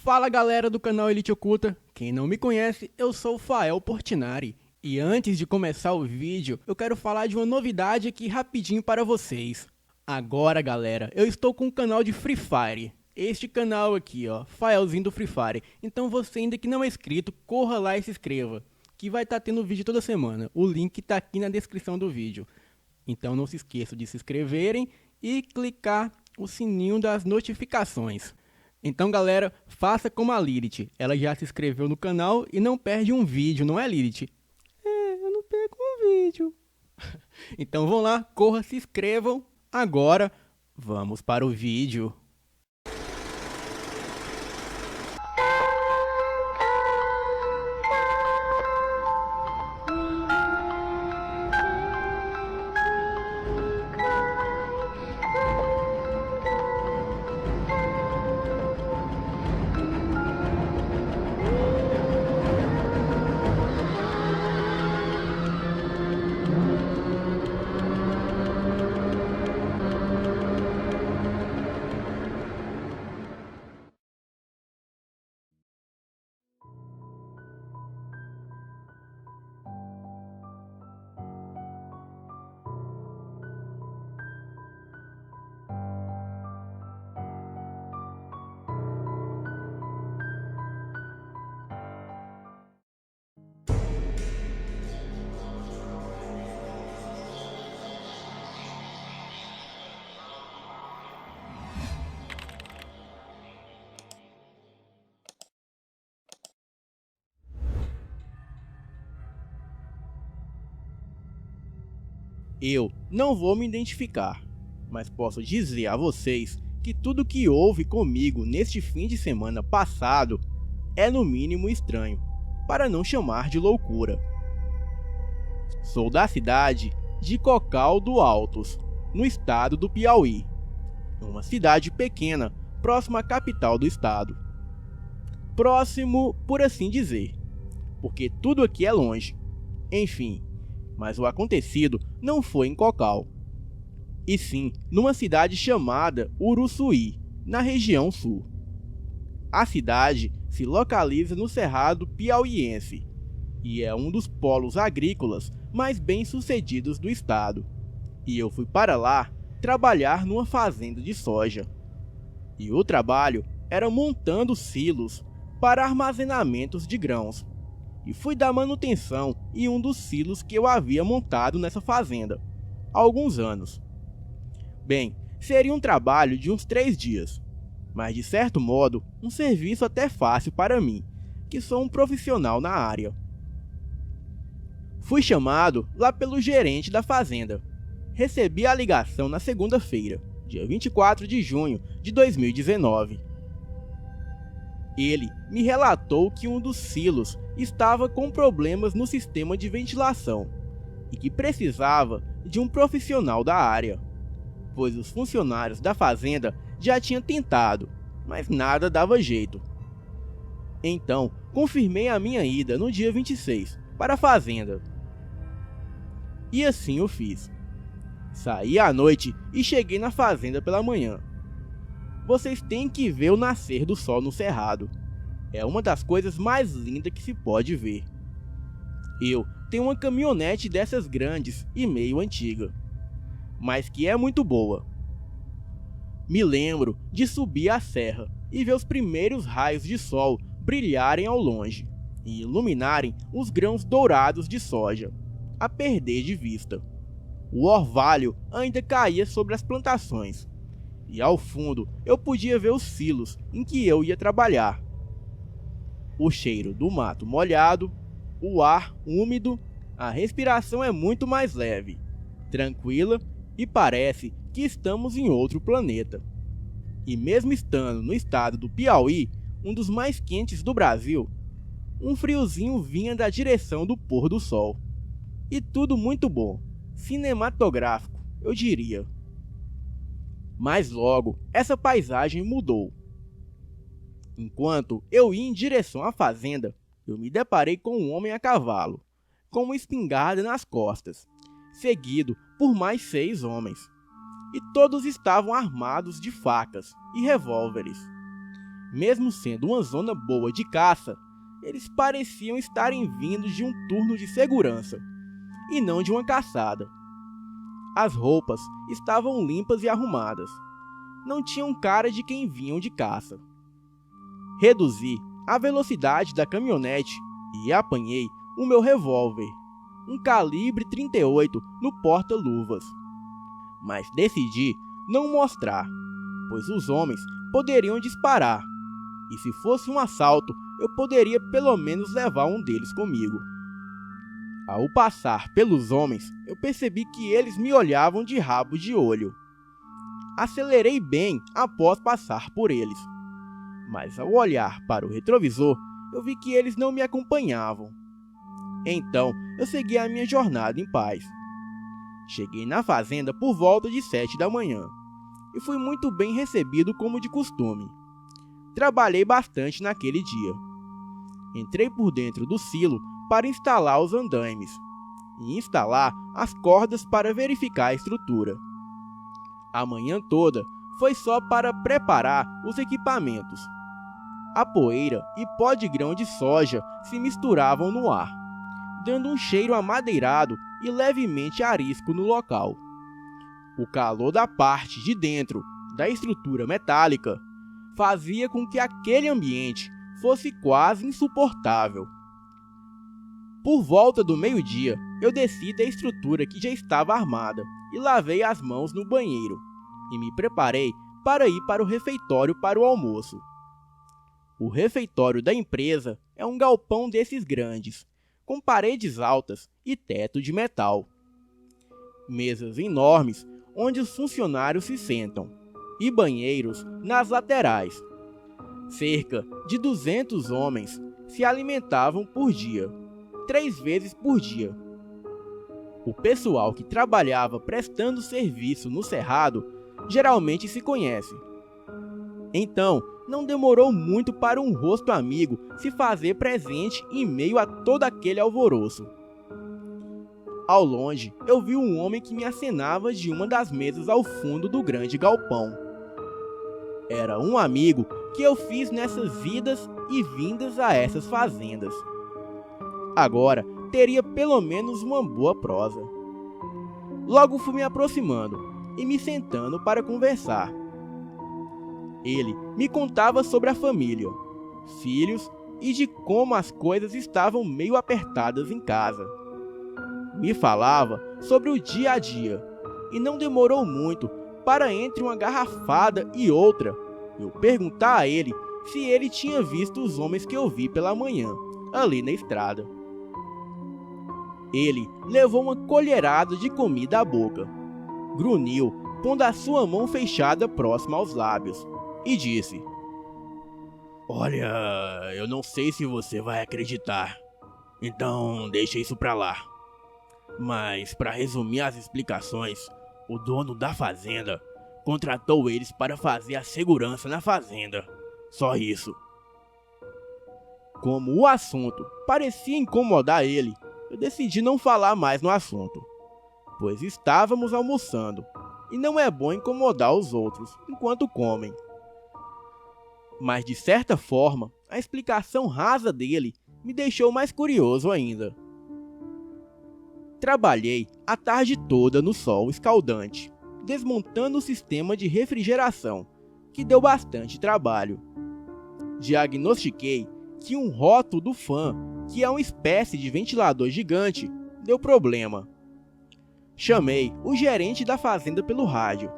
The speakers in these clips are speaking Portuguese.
Fala galera do canal Elite Oculta, quem não me conhece, eu sou o Fael Portinari. E antes de começar o vídeo, eu quero falar de uma novidade aqui rapidinho para vocês. Agora galera, eu estou com um canal de Free Fire. Este canal aqui ó, Faelzinho do Free Fire. Então você ainda que não é inscrito, corra lá e se inscreva. Que vai estar tendo vídeo toda semana, o link está aqui na descrição do vídeo. Então não se esqueçam de se inscreverem e clicar o sininho das notificações. Então galera, faça como a Lilith, ela já se inscreveu no canal e não perde um vídeo, não é Lilith? Eu não perco um vídeo. Então vão lá, corra, se inscrevam. Agora, vamos para o vídeo. Eu não vou me identificar, mas posso dizer a vocês que tudo que houve comigo neste fim de semana passado é no mínimo estranho, para não chamar de loucura. Sou da cidade de Cocal do Altos, no estado do Piauí, uma cidade pequena próxima à capital do estado. Próximo, por assim dizer, porque tudo aqui é longe. Enfim. Mas o acontecido não foi em Cocal, e sim numa cidade chamada Uruçuí, na região sul. A cidade se localiza no Cerrado Piauiense e é um dos polos agrícolas mais bem-sucedidos do estado. E eu fui para lá trabalhar numa fazenda de soja. E o trabalho era montando silos para armazenamentos de grãos. E fui dar manutenção em um dos silos que eu havia montado nessa fazenda, há alguns anos. Bem, seria um trabalho de uns 3 dias, mas de certo modo, um serviço até fácil para mim, que sou um profissional na área. Fui chamado lá pelo gerente da fazenda. Recebi a ligação na segunda-feira, dia 24 de junho de 2019. Ele me relatou que um dos silos estava com problemas no sistema de ventilação e que precisava de um profissional da área, pois os funcionários da fazenda já tinham tentado, mas nada dava jeito. Então, confirmei a minha ida no dia 26 para a fazenda. E assim eu fiz. Saí à noite e cheguei na fazenda pela manhã. Vocês têm que ver o nascer do sol no cerrado. É uma das coisas mais lindas que se pode ver. Eu tenho uma caminhonete dessas grandes e meio antiga, mas que é muito boa. Me lembro de subir a serra e ver os primeiros raios de sol brilharem ao longe e iluminarem os grãos dourados de soja, a perder de vista. O orvalho ainda caía sobre as plantações. E ao fundo eu podia ver os silos em que eu ia trabalhar. O cheiro do mato molhado, o ar úmido, a respiração é muito mais leve, tranquila e parece que estamos em outro planeta. E mesmo estando no estado do Piauí, um dos mais quentes do Brasil, um friozinho vinha da direção do pôr do sol. E tudo muito bom, cinematográfico, eu diria. Mas logo, essa paisagem mudou. Enquanto eu ia em direção à fazenda, eu me deparei com um homem a cavalo, com uma espingarda nas costas, seguido por mais 6 homens. E todos estavam armados de facas e revólveres. Mesmo sendo uma zona boa de caça, eles pareciam estarem vindos de um turno de segurança, e não de uma caçada. As roupas estavam limpas e arrumadas. Não tinham cara de quem vinham de caça. Reduzi a velocidade da caminhonete e apanhei o meu revólver, um calibre 38 no porta-luvas. Mas decidi não mostrar, pois os homens poderiam disparar, e se fosse um assalto, eu poderia pelo menos levar um deles comigo. Ao passar pelos homens, eu percebi que eles me olhavam de rabo de olho. Acelerei bem após passar por eles, mas ao olhar para o retrovisor, eu vi que eles não me acompanhavam. Então, eu segui a minha jornada em paz. Cheguei na fazenda por volta de 7 da manhã, e fui muito bem recebido como de costume. Trabalhei bastante naquele dia. Entrei por dentro do silo para instalar os andaimes e instalar as cordas para verificar a estrutura. A manhã toda foi só para preparar os equipamentos. A poeira e pó de grão de soja se misturavam no ar, dando um cheiro amadeirado e levemente arisco no local. O calor da parte de dentro da estrutura metálica fazia com que aquele ambiente fosse quase insuportável. Por volta do meio-dia, eu desci da estrutura que já estava armada e lavei as mãos no banheiro, e me preparei para ir para o refeitório para o almoço. O refeitório da empresa é um galpão desses grandes, com paredes altas e teto de metal. Mesas enormes onde os funcionários se sentam, e banheiros nas laterais. Cerca de 200 homens se alimentavam por dia, 3 vezes por dia. O pessoal que trabalhava prestando serviço no cerrado geralmente se conhece. Então, não demorou muito para um rosto amigo se fazer presente em meio a todo aquele alvoroço. Ao longe, eu vi um homem que me acenava de uma das mesas ao fundo do grande galpão. Era um amigo que eu fiz nessas idas e vindas a essas fazendas. Agora teria pelo menos uma boa prosa. Logo fui me aproximando e me sentando para conversar. Ele me contava sobre a família, filhos e de como as coisas estavam meio apertadas em casa. Me falava sobre o dia a dia e não demorou muito para, entre uma garrafada e outra, eu perguntar a ele se ele tinha visto os homens que eu vi pela manhã, ali na estrada. Ele levou uma colherada de comida à boca, grunhiu, pondo a sua mão fechada próxima aos lábios, e disse: "Olha, eu não sei se você vai acreditar, então deixa isso pra lá. Mas, para resumir as explicações, o dono da fazenda contratou eles para fazer a segurança na fazenda. Só isso." Como o assunto parecia incomodar ele, eu decidi não falar mais no assunto, pois estávamos almoçando, e não é bom incomodar os outros enquanto comem. Mas de certa forma, a explicação rasa dele me deixou mais curioso ainda. Trabalhei a tarde toda no sol escaldante, desmontando o sistema de refrigeração, que deu bastante trabalho. Diagnostiquei que um rótulo do fan, que é uma espécie de ventilador gigante, deu problema. Chamei o gerente da fazenda pelo rádio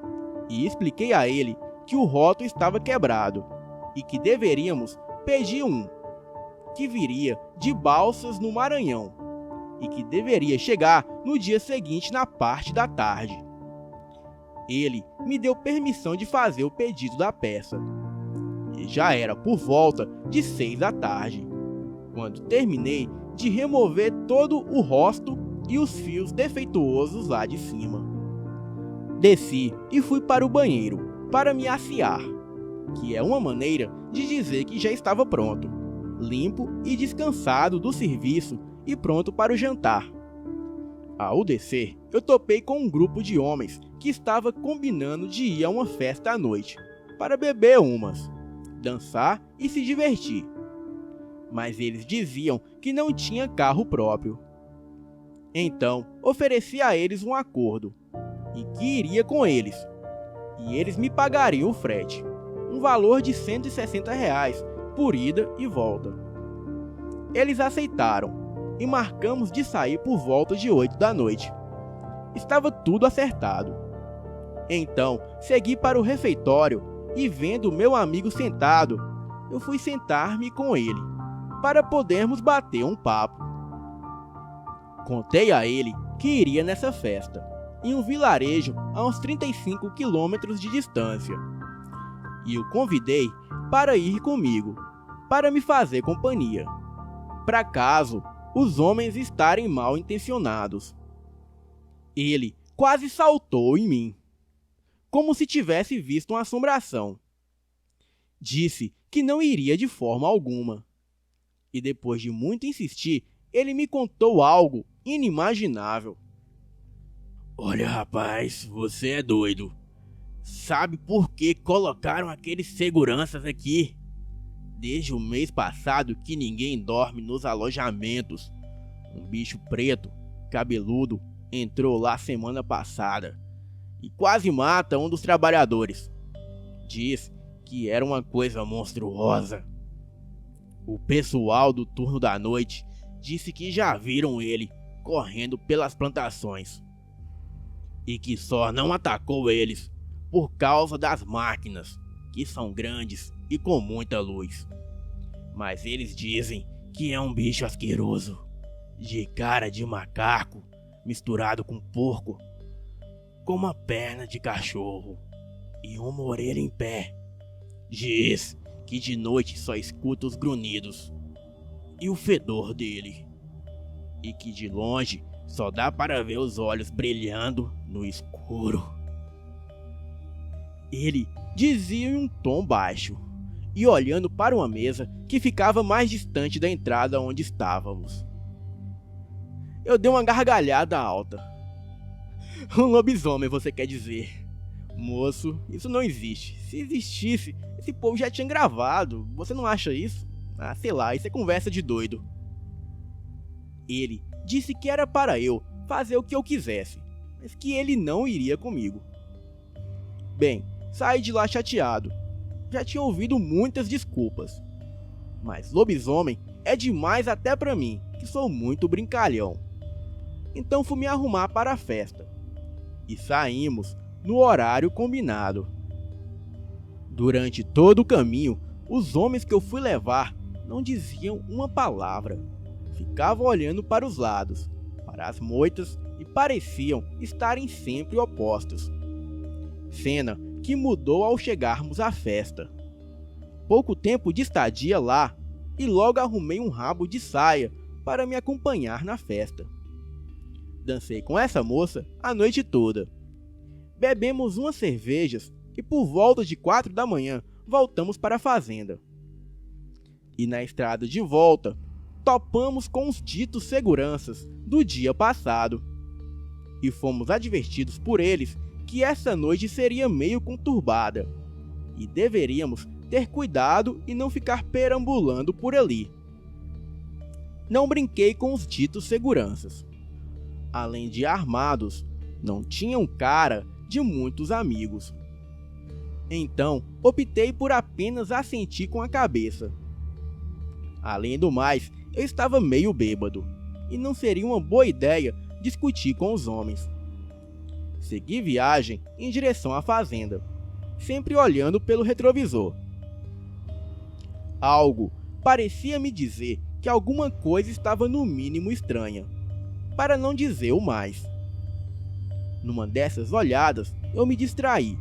e expliquei a ele que o rótulo estava quebrado e que deveríamos pedir um, que viria de Balsas, no Maranhão, e que deveria chegar no dia seguinte na parte da tarde. Ele me deu permissão de fazer o pedido da peça. E já era por volta de 6 da tarde, quando terminei de remover todo o rosto e os fios defeituosos lá de cima. Desci e fui para o banheiro para me assear, que é uma maneira de dizer que já estava pronto, limpo e descansado do serviço e pronto para o jantar. Ao descer, eu topei com um grupo de homens que estava combinando de ir a uma festa à noite, para beber umas. dançar e se divertir. Mas eles diziam que não tinha carro próprio. Então, ofereci a eles um acordo, em que iria com eles, e eles me pagariam o frete, um valor de R$ 160 por ida e volta. Eles aceitaram, e marcamos de sair por volta de 8 da noite. Estava tudo acertado. Então, segui para o refeitório e, vendo meu amigo sentado, eu fui sentar-me com ele, para podermos bater um papo. Contei a ele que iria nessa festa, em um vilarejo a uns 35 quilômetros de distância, e o convidei para ir comigo, para me fazer companhia, para caso os homens estarem mal intencionados. Ele quase saltou em mim, como se tivesse visto uma assombração. Disse que não iria de forma alguma. E depois de muito insistir, ele me contou algo inimaginável. Olha, rapaz, você é doido. Sabe por que colocaram aqueles seguranças aqui? Desde o mês passado que ninguém dorme nos alojamentos. Um bicho preto, cabeludo, entrou lá semana passada e quase mata um dos trabalhadores. Diz que era uma coisa monstruosa. O pessoal do turno da noite disse que já viram ele correndo pelas plantações e que só não atacou eles por causa das máquinas, que são grandes e com muita luz. Mas eles dizem que é um bicho asqueroso, de cara de macaco misturado com porco, com uma perna de cachorro e uma orelha em pé. Diz que de noite só escuta os grunhidos e o fedor dele, e que de longe só dá para ver os olhos brilhando no escuro. Ele dizia em um tom baixo e olhando para uma mesa que ficava mais distante da entrada onde estávamos. Eu dei uma gargalhada alta. Um lobisomem, você quer dizer? Moço, isso não existe. Se existisse, esse povo já tinha gravado. Você não acha isso? Ah, sei lá, isso é conversa de doido. Ele disse que era para eu fazer o que eu quisesse, mas que ele não iria comigo. Bem, saí de lá chateado. Já tinha ouvido muitas desculpas. Mas lobisomem é demais até pra mim, que sou muito brincalhão. Então fui me arrumar para a festa. E saímos no horário combinado. Durante todo o caminho, os homens que eu fui levar não diziam uma palavra. Ficavam olhando para os lados, para as moitas e pareciam estarem sempre opostos. Cena que mudou ao chegarmos à festa. Pouco tempo de estadia lá e logo arrumei um rabo de saia para me acompanhar na festa. Dancei com essa moça a noite toda. Bebemos umas cervejas e por volta de 4 da manhã voltamos para a fazenda. E na estrada de volta, topamos com os ditos seguranças do dia passado. E fomos advertidos por eles que essa noite seria meio conturbada e deveríamos ter cuidado e não ficar perambulando por ali. Não brinquei com os ditos seguranças. Além de armados, não tinham cara de muitos amigos. Então, optei por apenas assentir com a cabeça. Além do mais, eu estava meio bêbado, e não seria uma boa ideia discutir com os homens. Segui viagem em direção à fazenda, sempre olhando pelo retrovisor. Algo parecia me dizer que alguma coisa estava no mínimo estranha, para não dizer o mais. Numa dessas olhadas, eu me distraí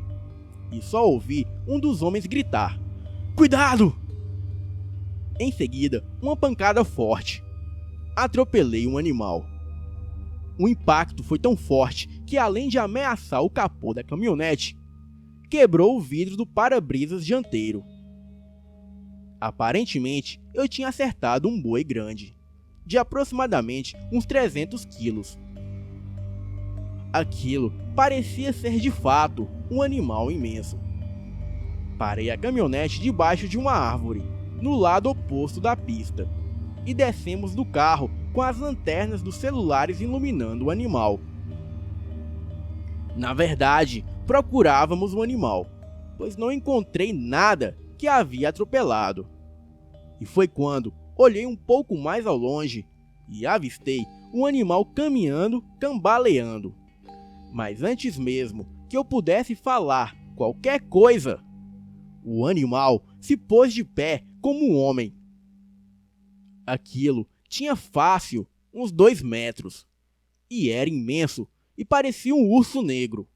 e só ouvi um dos homens gritar: "Cuidado!" Em seguida, uma pancada forte. Atropelei um animal. O impacto foi tão forte que, além de ameaçar o capô da caminhonete, quebrou o vidro do para-brisas dianteiro. Aparentemente, eu tinha acertado um boi grande, de aproximadamente uns 300 quilos. Aquilo parecia ser de fato um animal imenso. Parei a caminhonete debaixo de uma árvore, no lado oposto da pista, e descemos do carro com as lanternas dos celulares iluminando o animal. Na verdade, procurávamos o animal, pois não encontrei nada que havia atropelado. E foi quando olhei um pouco mais ao longe e avistei um animal caminhando, cambaleando. Mas antes mesmo que eu pudesse falar qualquer coisa, o animal se pôs de pé como um homem. Aquilo tinha fácil uns 2 metros, e era imenso e parecia um urso negro.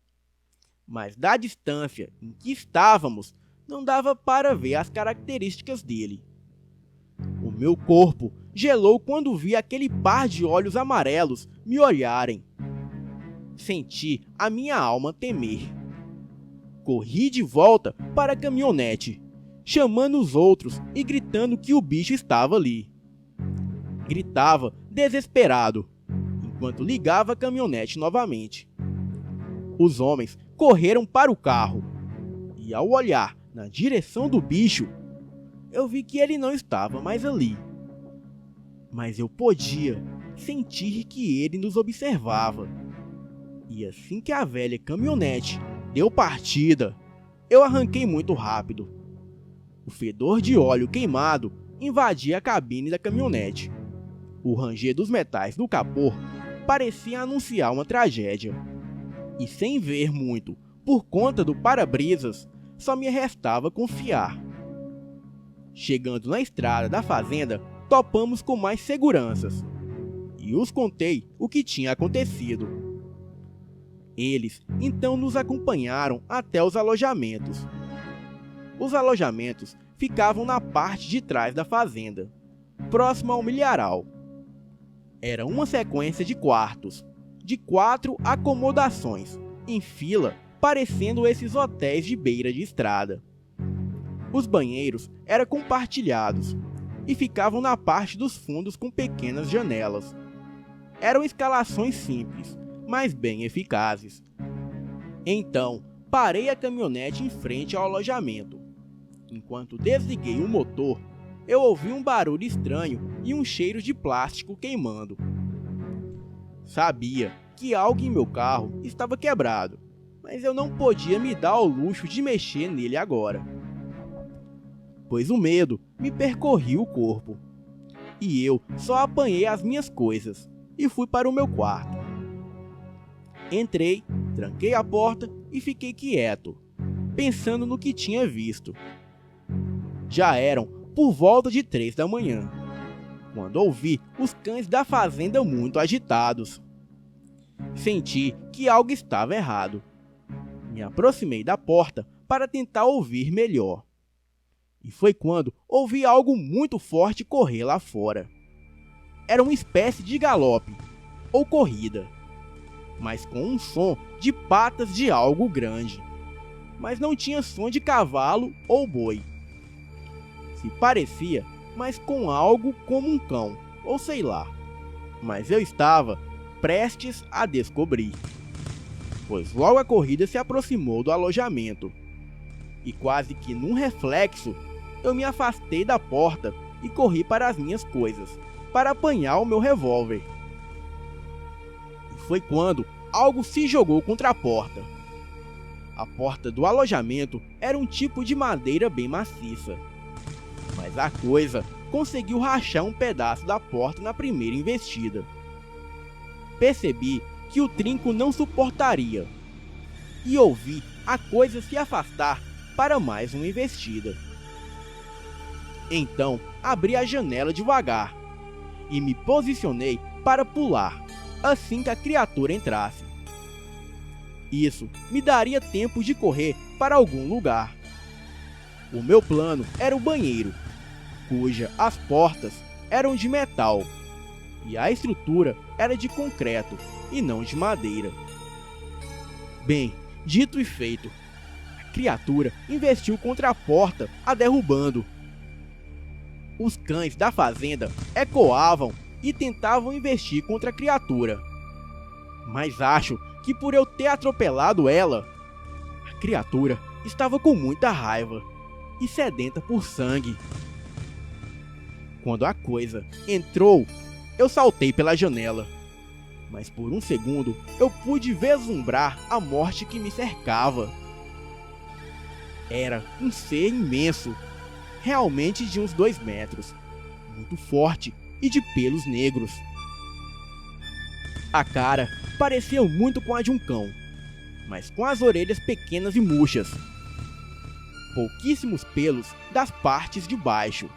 Mas da distância em que estávamos, não dava para ver as características dele. O meu corpo gelou quando vi aquele par de olhos amarelos me olharem. Senti a minha alma temer. Corri de volta para a caminhonete, chamando os outros e gritando que o bicho estava ali. Gritava desesperado, enquanto ligava a caminhonete novamente. Os homens correram para o carro, e ao olhar na direção do bicho, eu vi que ele não estava mais ali. Mas eu podia sentir que ele nos observava. E assim que a velha caminhonete deu partida, eu arranquei muito rápido. O fedor de óleo queimado invadia a cabine da caminhonete. O ranger dos metais no capô parecia anunciar uma tragédia. E sem ver muito, por conta do para-brisas, só me restava confiar. Chegando na estrada da fazenda, topamos com mais seguranças e os contei o que tinha acontecido. Eles então nos acompanharam até os alojamentos. Os alojamentos ficavam na parte de trás da fazenda, próximo ao milharal. Era uma sequência de quartos, de 4 acomodações, em fila, parecendo esses hotéis de beira de estrada. Os banheiros eram compartilhados e ficavam na parte dos fundos com pequenas janelas. Eram escalações simples, mas bem eficazes. Então, parei a caminhonete em frente ao alojamento. Enquanto desliguei o motor, eu ouvi um barulho estranho e um cheiro de plástico queimando. Sabia que algo em meu carro estava quebrado, mas eu não podia me dar ao luxo de mexer nele agora, pois o medo me percorria o corpo. E eu só apanhei as minhas coisas e fui para o meu quarto. Entrei, tranquei a porta e fiquei quieto, pensando no que tinha visto. Já eram por volta de 3 da manhã, quando ouvi os cães da fazenda muito agitados. Senti que algo estava errado. Me aproximei da porta para tentar ouvir melhor. E foi quando ouvi algo muito forte correr lá fora. Era uma espécie de galope, ou corrida, mas com um som de patas de algo grande. Mas não tinha som de cavalo ou boi. Se parecia, mas com algo como um cão, ou sei lá. Mas eu estava prestes a descobrir, pois logo a corrida se aproximou do alojamento. E quase que num reflexo, eu me afastei da porta e corri para as minhas coisas, para apanhar o meu revólver. E foi quando algo se jogou contra a porta. A porta do alojamento era um tipo de madeira bem maciça, mas a coisa conseguiu rachar um pedaço da porta na primeira investida. Percebi que o trinco não suportaria, e ouvi a coisa se afastar para mais uma investida. Então abri a janela devagar e me posicionei para pular assim que a criatura entrasse. Isso me daria tempo de correr para algum lugar. O meu plano era o banheiro, cuja as portas eram de metal e a estrutura era de concreto e não de madeira. Bem, dito e feito, a criatura investiu contra a porta, a derrubando. Os cães da fazenda ecoavam e tentavam investir contra a criatura. Mas acho que por eu ter atropelado ela, a criatura estava com muita raiva e sedenta por sangue. Quando a coisa entrou, eu saltei pela janela, mas por um segundo eu pude vislumbrar a morte que me cercava. Era um ser imenso, realmente de uns 2 metros, muito forte e de pelos negros. A cara parecia muito com a de um cão, mas com as orelhas pequenas e murchas. Pouquíssimos pelos das partes de baixo,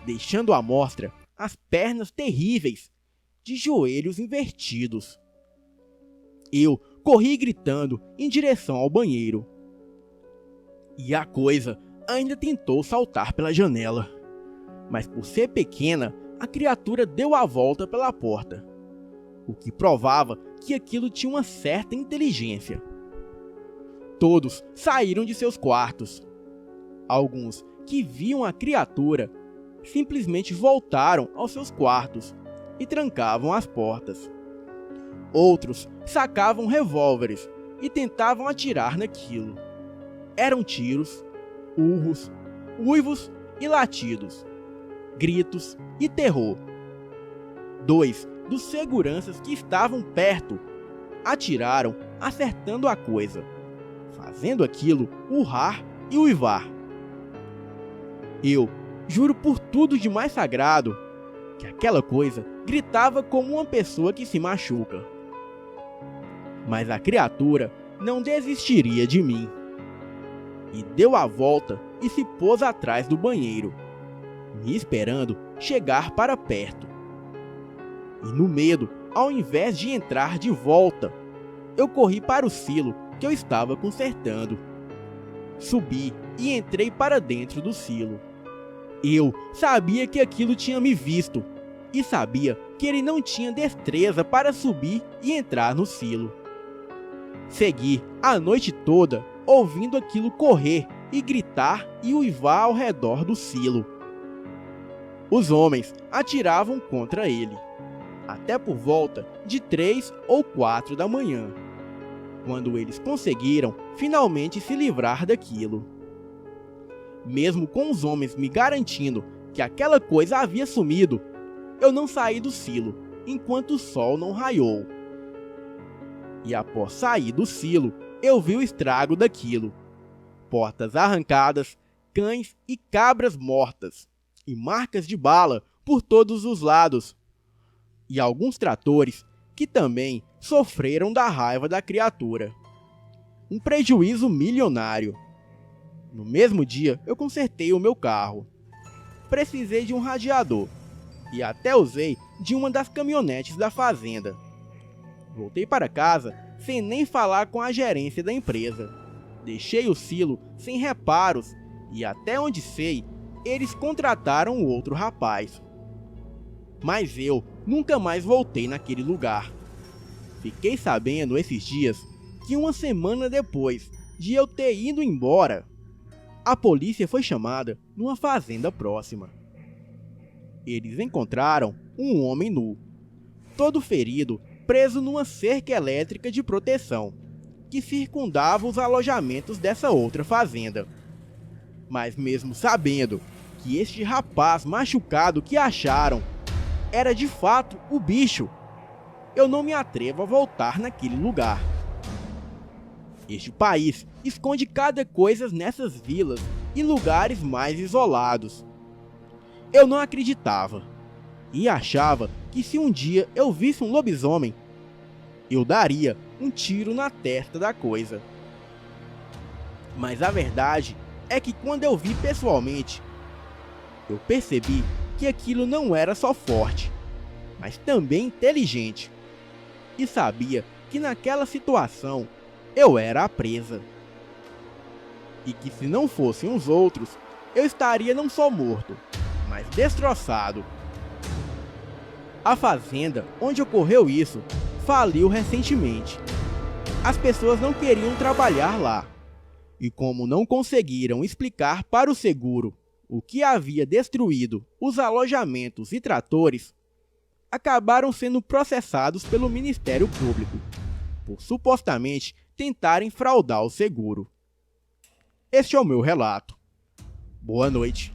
deixando à mostra as pernas terríveis, de joelhos invertidos. Eu corri gritando em direção ao banheiro. E a coisa ainda tentou saltar pela janela, mas por ser pequena, a criatura deu a volta pela porta, o que provava que aquilo tinha uma certa inteligência. Todos saíram de seus quartos. Alguns que viam a criatura simplesmente voltaram aos seus quartos e trancavam as portas. Outros sacavam revólveres e tentavam atirar naquilo. Eram tiros, urros, uivos e latidos, gritos e terror. 2 dos seguranças que estavam perto atiraram acertando a coisa, fazendo aquilo urrar e uivar. Eu juro por tudo de mais sagrado que aquela coisa gritava como uma pessoa que se machuca. Mas a criatura não desistiria de mim. E deu a volta e se pôs atrás do banheiro, me esperando chegar para perto. E no medo, ao invés de entrar de volta, eu corri para o silo que eu estava consertando. Subi e entrei para dentro do silo. Eu sabia que aquilo tinha me visto e sabia que ele não tinha destreza para subir e entrar no silo. Segui a noite toda ouvindo aquilo correr e gritar e uivar ao redor do silo. Os homens atiravam contra ele, até por volta de 3 ou 4 da manhã, quando eles conseguiram finalmente se livrar daquilo. Mesmo com os homens me garantindo que aquela coisa havia sumido, eu não saí do silo enquanto o sol não raiou. E após sair do silo, eu vi o estrago daquilo. Portas arrancadas, cães e cabras mortas, e marcas de bala por todos os lados. E alguns tratores que também sofreram da raiva da criatura. Um prejuízo milionário. No mesmo dia, eu consertei o meu carro. Precisei de um radiador, e até usei de uma das caminhonetes da fazenda. Voltei para casa sem nem falar com a gerência da empresa. Deixei o silo sem reparos e, até onde sei, eles contrataram outro rapaz. Mas eu nunca mais voltei naquele lugar. Fiquei sabendo esses dias que uma semana depois de eu ter ido embora, a polícia foi chamada numa fazenda próxima. Eles encontraram um homem nu, todo ferido, preso numa cerca elétrica de proteção, que circundava os alojamentos dessa outra fazenda. Mas mesmo sabendo que este rapaz machucado que acharam era de fato o bicho, eu não me atrevo a voltar naquele lugar. Este país esconde cada coisa nessas vilas e lugares mais isolados. Eu não acreditava e achava que se um dia eu visse um lobisomem, eu daria um tiro na testa da coisa. Mas a verdade é que quando eu vi pessoalmente, eu percebi que aquilo não era só forte, mas também inteligente. E sabia que naquela situação eu era a presa. E que se não fossem os outros, eu estaria não só morto, mas destroçado. A fazenda onde ocorreu isso faliu recentemente. As pessoas não queriam trabalhar lá. E como não conseguiram explicar para o seguro o que havia destruído os alojamentos e tratores, acabaram sendo processados pelo Ministério Público, por supostamente tentarem fraudar o seguro. Este é o meu relato. Boa noite.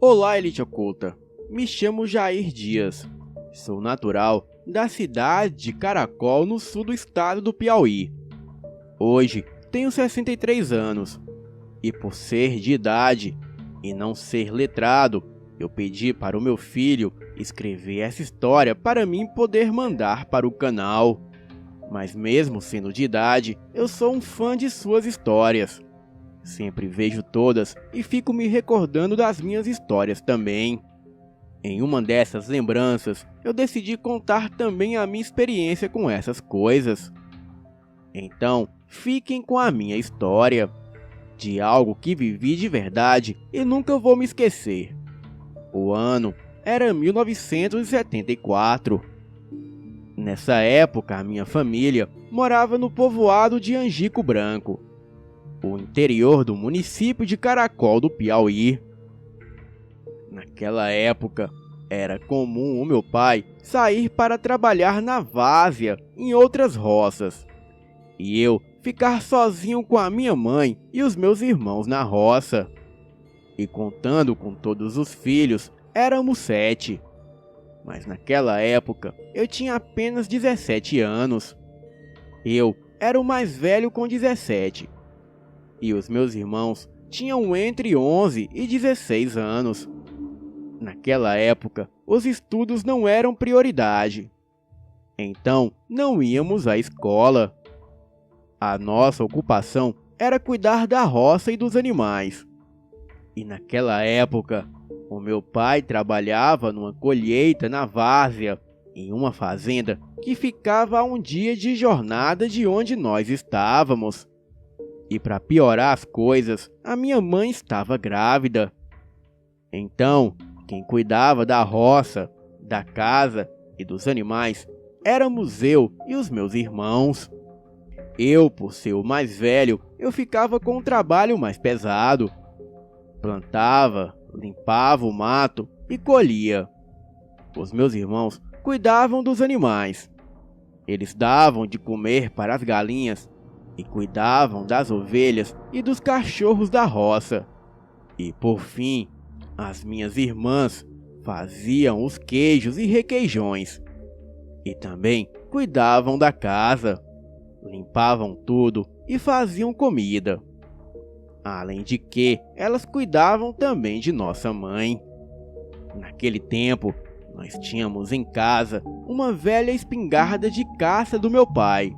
Olá, Elite Oculta. Me chamo Jair Dias. Sou natural da cidade de Caracol, no sul do estado do Piauí. Hoje tenho 63 anos e, por ser de idade e não ser letrado, eu pedi para o meu filho escrever essa história para mim poder mandar para o canal. Mas mesmo sendo de idade, eu sou um fã de suas histórias. Sempre vejo todas e fico me recordando das minhas histórias também. Em uma dessas lembranças, eu decidi contar também a minha experiência com essas coisas. Então, fiquem com a minha história, de algo que vivi de verdade e nunca vou me esquecer. O ano era 1974. Nessa época, a minha família morava no povoado de Angico Branco, o interior do município de Caracol do Piauí. Naquela época, era comum o meu pai sair para trabalhar na várzea em outras roças, e eu ficar sozinho com a minha mãe e os meus irmãos na roça. E contando com todos os filhos, éramos 7. Mas naquela época, eu tinha apenas 17 anos. Eu era o mais velho com 17. E os meus irmãos tinham entre 11 e 16 anos. Naquela época, os estudos não eram prioridade. Então, não íamos à escola. A nossa ocupação era cuidar da roça e dos animais. E naquela época, o meu pai trabalhava numa colheita na várzea, em uma fazenda que ficava a um dia de jornada de onde nós estávamos. E para piorar as coisas, a minha mãe estava grávida. Então, quem cuidava da roça, da casa e dos animais éramos eu e os meus irmãos. Eu, por ser o mais velho, eu ficava com o trabalho mais pesado. Plantava, limpava o mato e colhia. Os meus irmãos cuidavam dos animais. Eles davam de comer para as galinhas e cuidavam das ovelhas e dos cachorros da roça. E por fim, as minhas irmãs faziam os queijos e requeijões. E também cuidavam da casa, limpavam tudo e faziam comida. Além de que elas cuidavam também de nossa mãe. Naquele tempo, nós tínhamos em casa uma velha espingarda de caça do meu pai.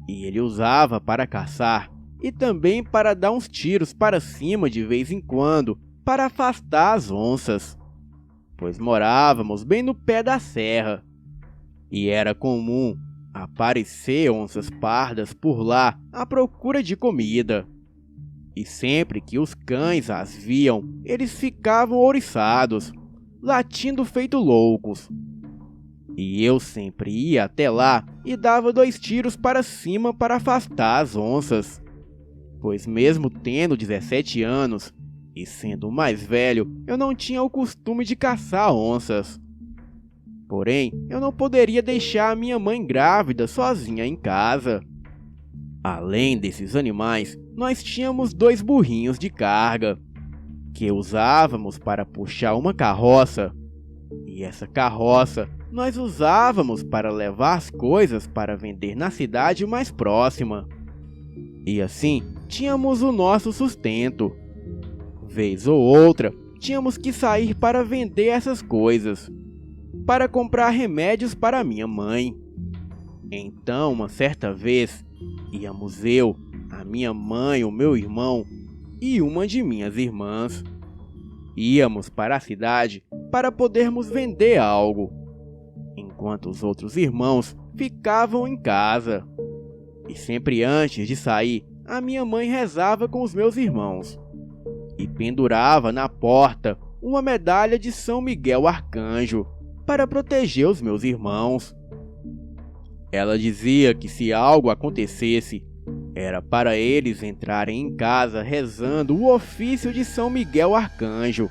E ele usava para caçar e também para dar uns tiros para cima de vez em quando, para afastar as onças, pois morávamos bem no pé da serra. E era comum aparecer onças pardas por lá à procura de comida. E sempre que os cães as viam, eles ficavam ouriçados, latindo feito loucos. E eu sempre ia até lá e dava 2 tiros para cima para afastar as onças, pois mesmo tendo 17 anos e sendo o mais velho, eu não tinha o costume de caçar onças. Porém, eu não poderia deixar a minha mãe grávida sozinha em casa. Além desses animais, nós tínhamos 2 burrinhos de carga, que usávamos para puxar uma carroça. E essa carroça nós usávamos para levar as coisas para vender na cidade mais próxima. E assim, tínhamos o nosso sustento. Vez ou outra, tínhamos que sair para vender essas coisas, para comprar remédios para minha mãe. Então, uma certa vez, íamos eu, a minha mãe, o meu irmão e uma de minhas irmãs. Íamos para a cidade para podermos vender algo, enquanto os outros irmãos ficavam em casa. E sempre antes de sair, a minha mãe rezava com os meus irmãos e pendurava na porta uma medalha de São Miguel Arcanjo, para proteger os meus irmãos. Ela dizia que se algo acontecesse, era para eles entrarem em casa rezando o ofício de São Miguel Arcanjo,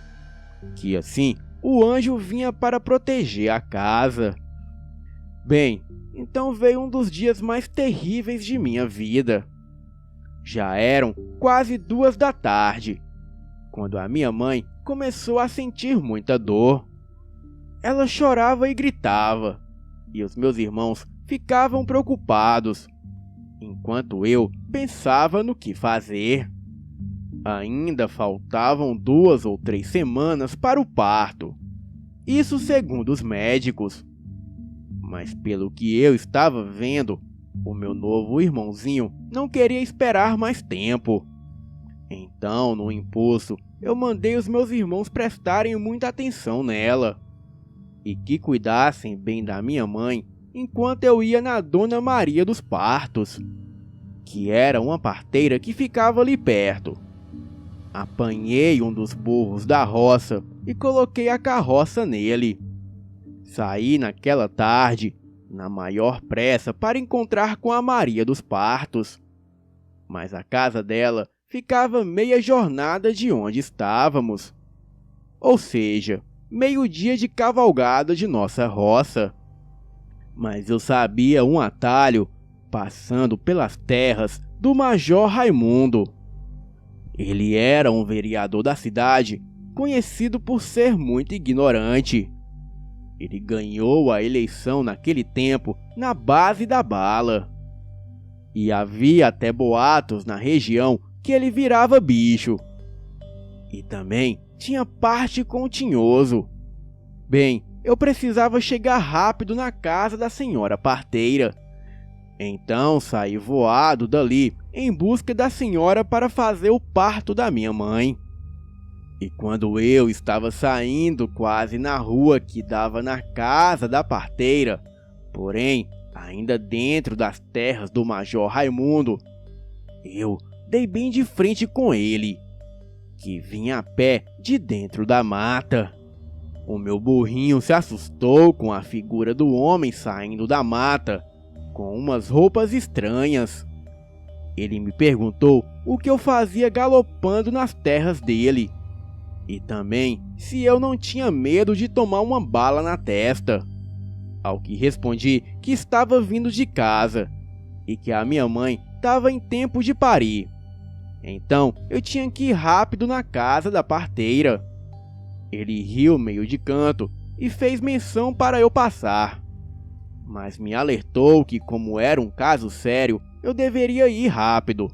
que assim o anjo vinha para proteger a casa. Bem, então veio um dos dias mais terríveis de minha vida. Já eram quase 2 da tarde, quando a minha mãe começou a sentir muita dor. Ela chorava e gritava, e os meus irmãos ficavam preocupados, enquanto eu pensava no que fazer. Ainda faltavam 2 ou 3 semanas para o parto, isso segundo os médicos. Mas pelo que eu estava vendo, o meu novo irmãozinho não queria esperar mais tempo. Então, no impulso, eu mandei os meus irmãos prestarem muita atenção nela e que cuidassem bem da minha mãe enquanto eu ia na Dona Maria dos Partos, que era uma parteira que ficava ali perto. Apanhei um dos burros da roça e coloquei a carroça nele. Saí naquela tarde, na maior pressa, para encontrar com a Maria dos Partos. Mas a casa dela ficava meia jornada de onde estávamos. Ou seja, meio-dia de cavalgada de nossa roça. Mas eu sabia um atalho, passando pelas terras do Major Raimundo. Ele era um vereador da cidade, conhecido por ser muito ignorante. Ele ganhou a eleição naquele tempo na base da bala. E havia até boatos na região que ele virava bicho. E também tinha parte com o Tinhoso. Bem, eu precisava chegar rápido na casa da senhora parteira. Então saí voado dali em busca da senhora para fazer o parto da minha mãe. E quando eu estava saindo quase na rua que dava na casa da parteira, porém ainda dentro das terras do Major Raimundo, eu dei bem de frente com ele, que vinha a pé de dentro da mata. O meu burrinho se assustou com a figura do homem saindo da mata, com umas roupas estranhas. Ele me perguntou o que eu fazia galopando nas terras dele, e também se eu não tinha medo de tomar uma bala na testa. Ao que respondi que estava vindo de casa, e que a minha mãe estava em tempo de parir. Então eu tinha que ir rápido na casa da parteira. Ele riu meio de canto e fez menção para eu passar, mas me alertou que, como era um caso sério, eu deveria ir rápido.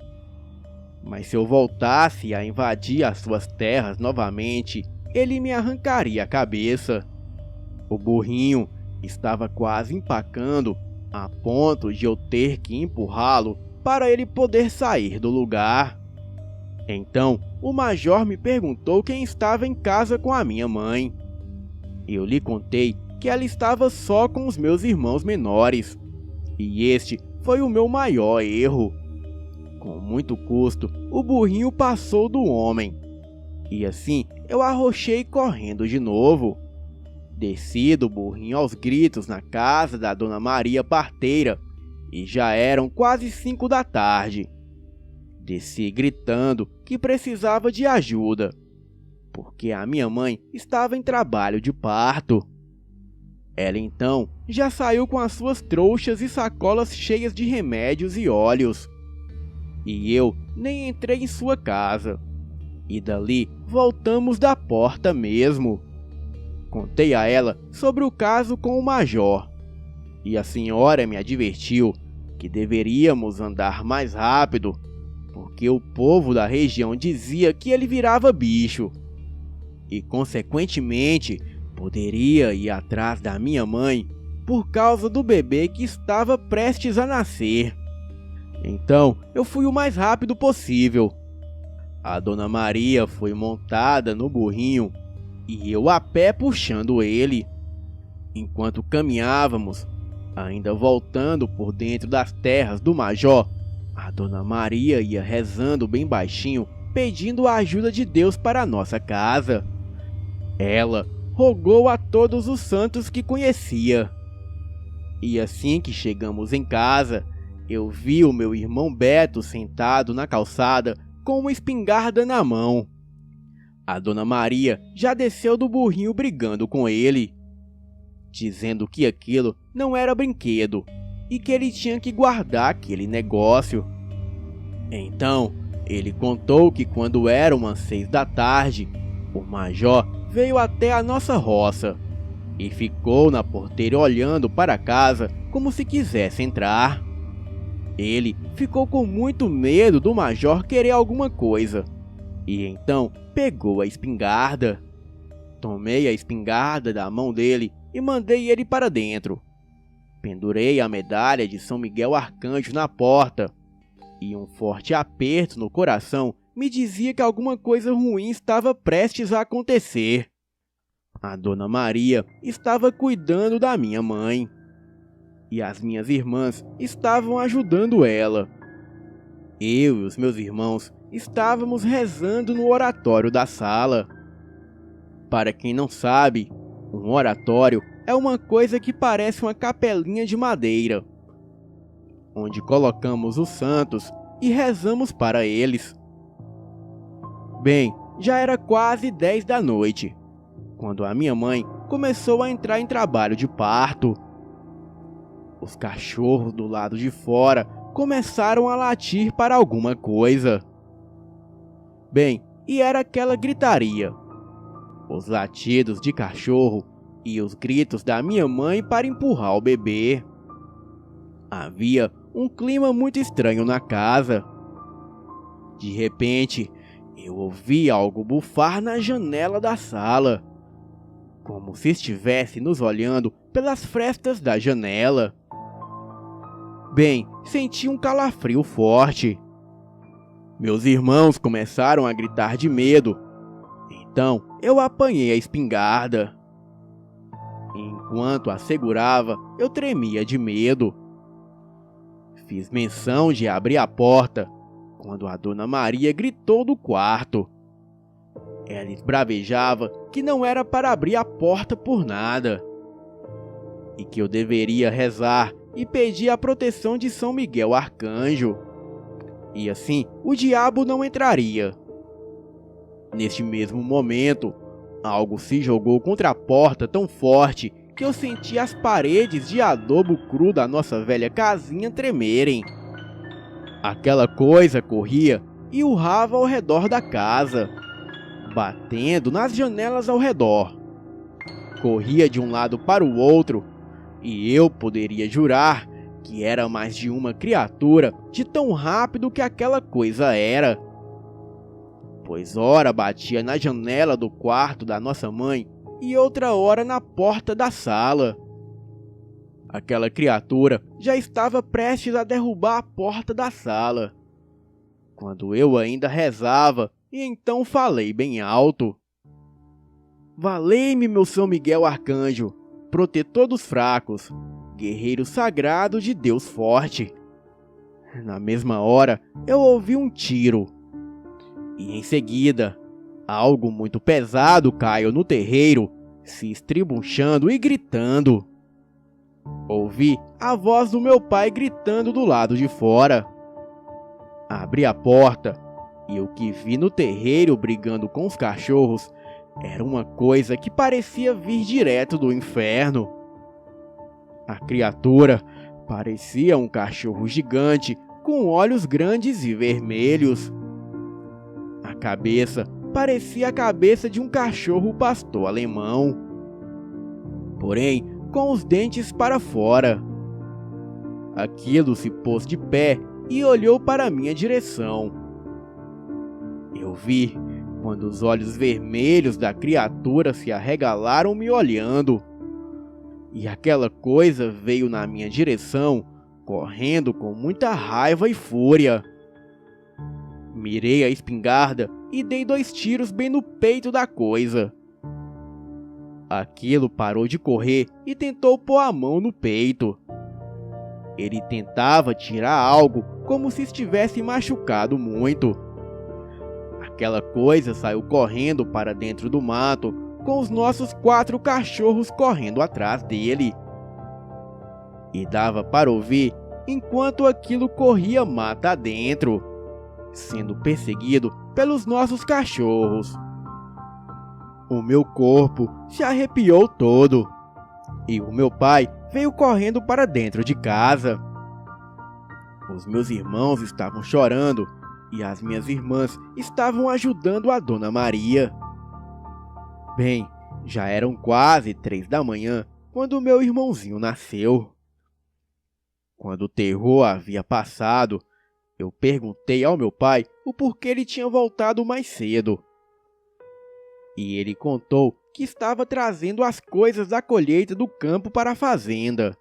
Mas se eu voltasse a invadir as suas terras novamente, ele me arrancaria a cabeça. O burrinho estava quase empacando, a ponto de eu ter que empurrá-lo para ele poder sair do lugar. Então, o major me perguntou quem estava em casa com a minha mãe. Eu lhe contei que ela estava só com os meus irmãos menores, e este foi o meu maior erro. Com muito custo, o burrinho passou do homem, e assim eu arrochei correndo de novo. Desci do burrinho aos gritos na casa da Dona Maria parteira, e já eram quase 5 da tarde. Desci gritando que precisava de ajuda, porque a minha mãe estava em trabalho de parto. Ela então já saiu com as suas trouxas e sacolas cheias de remédios e óleos. E eu nem entrei em sua casa. E dali voltamos da porta mesmo. Contei a ela sobre o caso com o major, e a senhora me advertiu que deveríamos andar mais rápido, porque o povo da região dizia que ele virava bicho, e consequentemente poderia ir atrás da minha mãe por causa do bebê que estava prestes a nascer. Então eu fui o mais rápido possível. A Dona Maria foi montada no burrinho e eu a pé puxando ele. Enquanto caminhávamos, ainda voltando por dentro das terras do Major, a Dona Maria ia rezando bem baixinho, pedindo a ajuda de Deus para a nossa casa. Ela rogou a todos os santos que conhecia. E assim que chegamos em casa, eu vi o meu irmão Beto sentado na calçada com uma espingarda na mão. A Dona Maria já desceu do burrinho brigando com ele, dizendo que aquilo não era brinquedo e que ele tinha que guardar aquele negócio. Então, ele contou que quando eram umas 6 da tarde, o major veio até a nossa roça e ficou na porteira olhando para a casa como se quisesse entrar. Ele ficou com muito medo do major querer alguma coisa e então pegou a espingarda. Tomei a espingarda da mão dele e mandei ele para dentro. Pendurei a medalha de São Miguel Arcanjo na porta e um forte aperto no coração me dizia que alguma coisa ruim estava prestes a acontecer. A Dona Maria estava cuidando da minha mãe e as minhas irmãs estavam ajudando ela. Eu e os meus irmãos estávamos rezando no oratório da sala. Para quem não sabe, um oratório é uma coisa que parece uma capelinha de madeira, onde colocamos os santos e rezamos para eles. Bem, já era quase 10 da noite, quando a minha mãe começou a entrar em trabalho de parto. Os cachorros do lado de fora começaram a latir para alguma coisa. Bem, e era aquela gritaria, os latidos de cachorro e os gritos da minha mãe para empurrar o bebê. Havia um clima muito estranho na casa. De repente, eu ouvi algo bufar na janela da sala, como se estivesse nos olhando pelas frestas da janela. Bem, senti um calafrio forte. Meus irmãos começaram a gritar de medo. Então, eu apanhei a espingarda. Enquanto a segurava, eu tremia de medo. Fiz menção de abrir a porta, quando a Dona Maria gritou do quarto. Ela esbravejava que não era para abrir a porta por nada, e que eu deveria rezar e pedir a proteção de São Miguel Arcanjo, e assim o diabo não entraria. Neste mesmo momento, algo se jogou contra a porta tão forte que eu senti as paredes de adobo cru da nossa velha casinha tremerem. Aquela coisa corria e urrava ao redor da casa, batendo nas janelas ao redor. Corria de um lado para o outro, e eu poderia jurar que era mais de uma criatura de tão rápido que aquela coisa era. Pois ora batia na janela do quarto da nossa mãe e outra hora na porta da sala. Aquela criatura já estava prestes a derrubar a porta da sala, quando eu ainda rezava e então falei bem alto: "Valei-me, meu São Miguel Arcanjo, protetor dos fracos, guerreiro sagrado de Deus forte." Na mesma hora, eu ouvi um tiro. E em seguida, algo muito pesado caiu no terreiro, se estribuchando e gritando. Ouvi a voz do meu pai gritando do lado de fora. Abri a porta e o que vi no terreiro brigando com os cachorros era uma coisa que parecia vir direto do inferno. A criatura parecia um cachorro gigante com olhos grandes e vermelhos. A cabeça parecia a cabeça de um cachorro pastor alemão, porém com os dentes para fora. Aquilo se pôs de pé e olhou para minha direção. Eu vi quando os olhos vermelhos da criatura se arregalaram me olhando, e aquela coisa veio na minha direção, correndo com muita raiva e fúria. Mirei a espingarda e dei 2 tiros bem no peito da coisa. Aquilo parou de correr e tentou pôr a mão no peito. Ele tentava tirar algo como se estivesse machucado muito. Aquela coisa saiu correndo para dentro do mato com os nossos 4 cachorros correndo atrás dele. E dava para ouvir enquanto aquilo corria mata adentro, sendo perseguido pelos nossos cachorros. O meu corpo se arrepiou todo e o meu pai veio correndo para dentro de casa. Os meus irmãos estavam chorando e as minhas irmãs estavam ajudando a Dona Maria. Bem, já eram quase 3 da manhã quando meu irmãozinho nasceu. Quando o terror havia passado, eu perguntei ao meu pai o porquê ele tinha voltado mais cedo. E ele contou que estava trazendo as coisas da colheita do campo para a fazenda,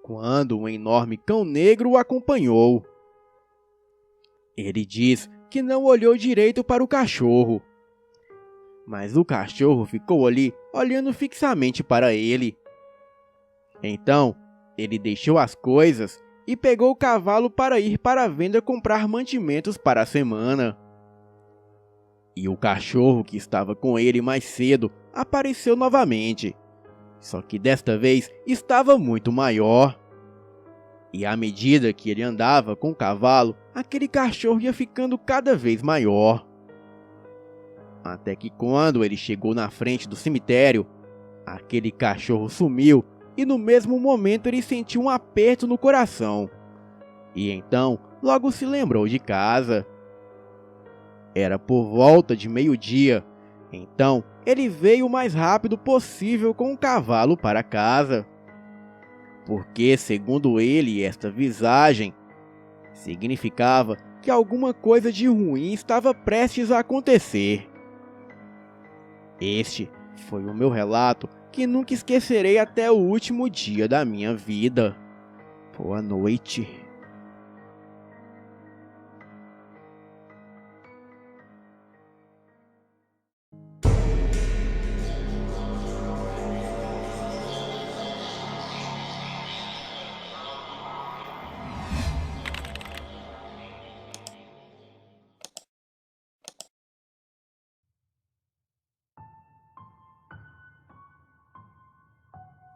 quando um enorme cão negro o acompanhou. Ele diz que não olhou direito para o cachorro, mas o cachorro ficou ali olhando fixamente para ele. Então, ele deixou as coisas e pegou o cavalo para ir para a venda comprar mantimentos para a semana. E o cachorro que estava com ele mais cedo apareceu novamente, só que desta vez estava muito maior. E à medida que ele andava com o cavalo, aquele cachorro ia ficando cada vez maior. Até que quando ele chegou na frente do cemitério, aquele cachorro sumiu e no mesmo momento ele sentiu um aperto no coração. E então logo se lembrou de casa. Era por volta de meio-dia, então ele veio o mais rápido possível com o cavalo para casa. Porque, segundo ele, esta visagem significava que alguma coisa de ruim estava prestes a acontecer. Este foi o meu relato que nunca esquecerei até o último dia da minha vida. Boa noite.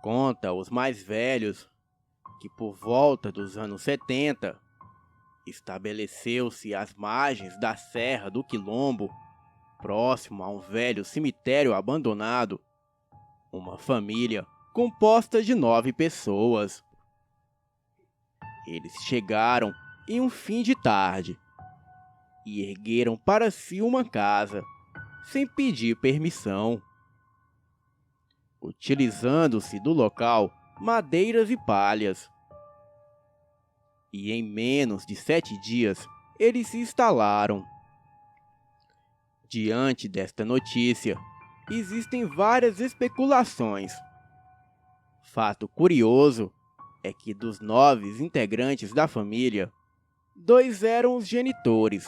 Conta os mais velhos que por volta dos anos 70 estabeleceu-se às margens da Serra do Quilombo, próximo a um velho cemitério abandonado, uma família composta de 9 pessoas. Eles chegaram em um fim de tarde e ergueram para si uma casa, sem pedir permissão, utilizando-se do local madeiras e palhas. E em menos de 7 dias, eles se instalaram. Diante desta notícia, existem várias especulações. Fato curioso é que dos 9 integrantes da família, 2 eram os genitores,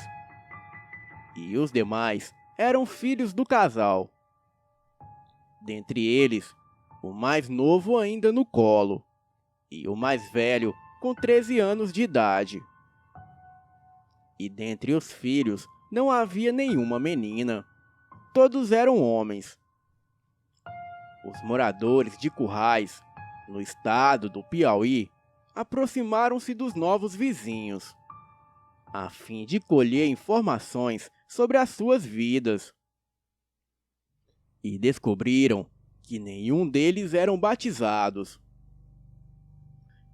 e os demais eram filhos do casal. Dentre eles, o mais novo ainda no colo, e o mais velho com 13 anos de idade. E dentre os filhos não havia nenhuma menina, todos eram homens. Os moradores de Currais, no estado do Piauí, aproximaram-se dos novos vizinhos, a fim de colher informações sobre as suas vidas. E descobriram que nenhum deles eram batizados.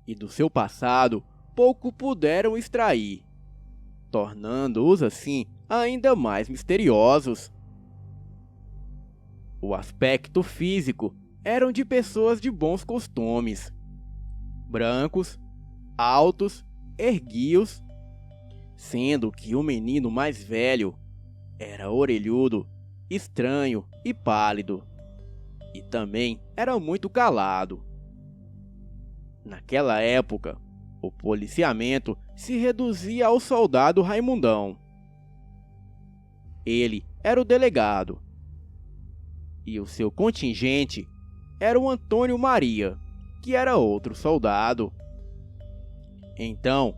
E do seu passado pouco puderam extrair, tornando-os assim ainda mais misteriosos. O aspecto físico eram de pessoas de bons costumes, brancos, altos, erguios, sendo que o menino mais velho era orelhudo, estranho e pálido, e também era muito calado. Naquela época, o policiamento se reduzia ao soldado Raimundão. Ele era o delegado, e o seu contingente era o Antônio Maria, que era outro soldado. Então,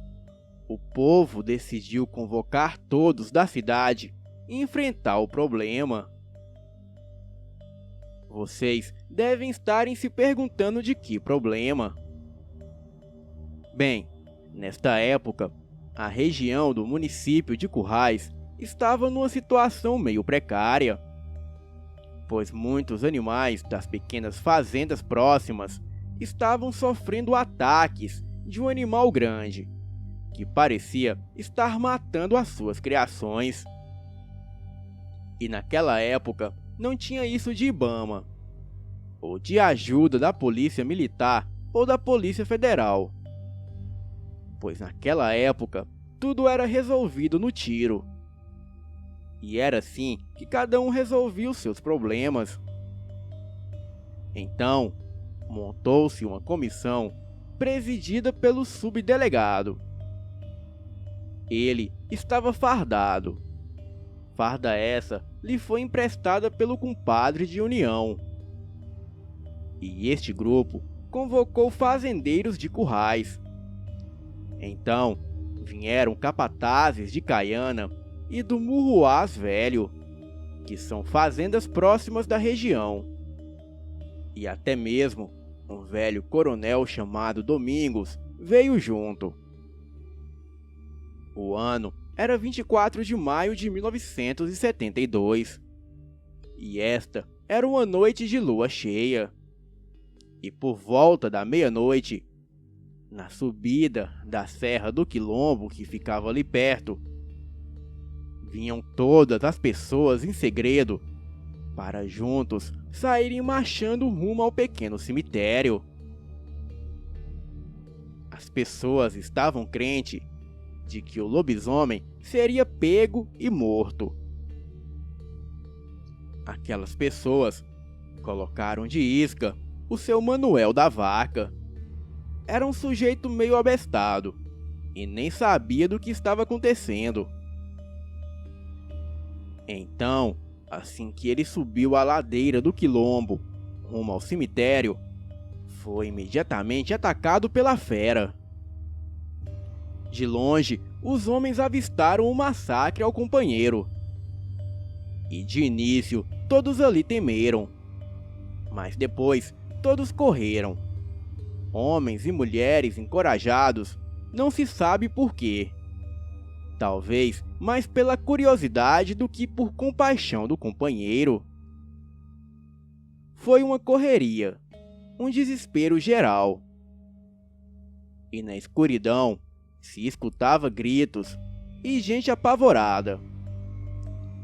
o povo decidiu convocar todos da cidade e enfrentar o problema. Vocês devem estarem se perguntando de que problema. Bem, nesta época, a região do município de Currais estava numa situação meio precária, pois muitos animais das pequenas fazendas próximas estavam sofrendo ataques de um animal grande, que parecia estar matando as suas criações. E naquela época não tinha isso de IBAMA, ou de ajuda da Polícia Militar ou da Polícia Federal, pois naquela época tudo era resolvido no tiro. E era assim que cada um resolvia os seus problemas. Então, montou-se uma comissão presidida pelo subdelegado. Ele estava fardado. Farda essa lhe foi emprestada pelo compadre de União. E este grupo convocou fazendeiros de Currais. Então, vieram capatazes de Caiana e do Murruás Velho, que são fazendas próximas da região. E até mesmo um velho coronel chamado Domingos veio junto. O ano era 24 de maio de 1972, e esta era uma noite de lua cheia. E por volta da meia-noite, na subida da Serra do Quilombo, que ficava ali perto, vinham todas as pessoas em segredo para juntos saírem marchando rumo ao pequeno cemitério. As pessoas estavam crentes de que o lobisomem seria pego e morto. Aquelas pessoas colocaram de isca o seu Manuel da Vaca. Era um sujeito meio abestado e nem sabia do que estava acontecendo. Então, assim que ele subiu a ladeira do Quilombo rumo ao cemitério, foi imediatamente atacado pela fera. De longe, os homens avistaram o massacre ao companheiro. E de início, todos ali temeram. Mas depois, todos correram. Homens e mulheres encorajados, não se sabe por quê. Talvez mais pela curiosidade do que por compaixão do companheiro. Foi uma correria, um desespero geral. E na escuridão se escutava gritos e gente apavorada.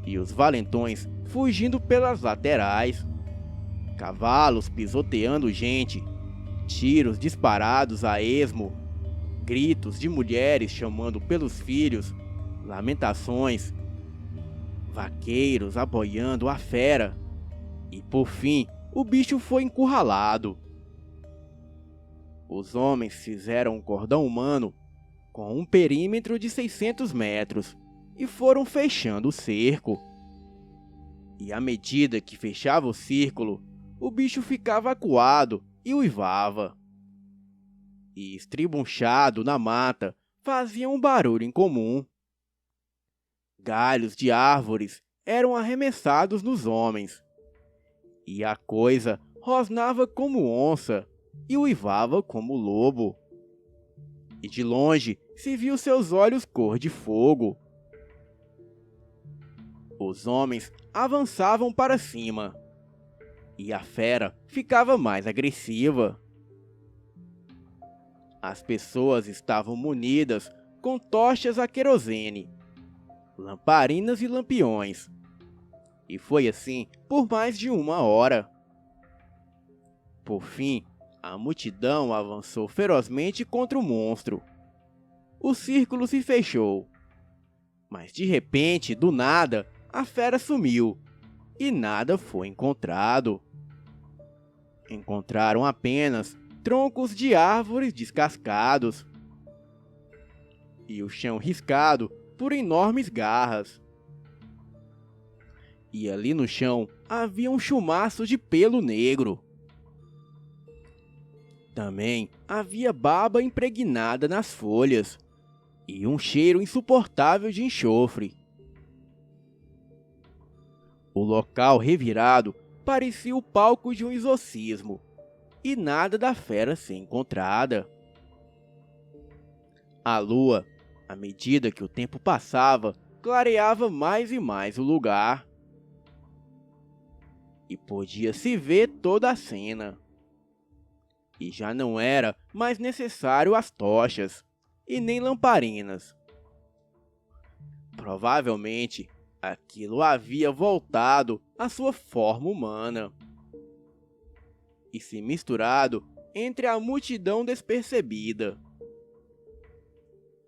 E os valentões fugindo pelas laterais, cavalos pisoteando gente, tiros disparados a esmo, gritos de mulheres chamando pelos filhos, lamentações, vaqueiros apoiando a fera, e por fim o bicho foi encurralado. Os homens fizeram um cordão humano com um perímetro de 600 metros e foram fechando o cerco. E à medida que fechava o círculo, o bicho ficava acuado e uivava. E estribunchado na mata fazia um barulho incomum. Galhos de árvores eram arremessados nos homens. E a coisa rosnava como onça e uivava como lobo. E de longe se viu seus olhos cor de fogo. Os homens avançavam para cima, e a fera ficava mais agressiva. As pessoas estavam munidas com tochas a querosene, lamparinas e lampiões. E foi assim por mais de 1 hora. Por fim, a multidão avançou ferozmente contra o monstro. O círculo se fechou. Mas de repente, do nada, a fera sumiu e nada foi encontrado. Encontraram apenas troncos de árvores descascados e o chão riscado por enormes garras. E ali no chão havia um chumaço de pelo negro. Também havia baba impregnada nas folhas e um cheiro insuportável de enxofre. O local revirado parecia o palco de um exorcismo, e nada da fera ser encontrada. A lua, à medida que o tempo passava, clareava mais e mais o lugar. E podia-se ver toda a cena. E já não era mais necessário as tochas, e nem lamparinas. Provavelmente, aquilo havia voltado à sua forma humana e se misturado entre a multidão despercebida.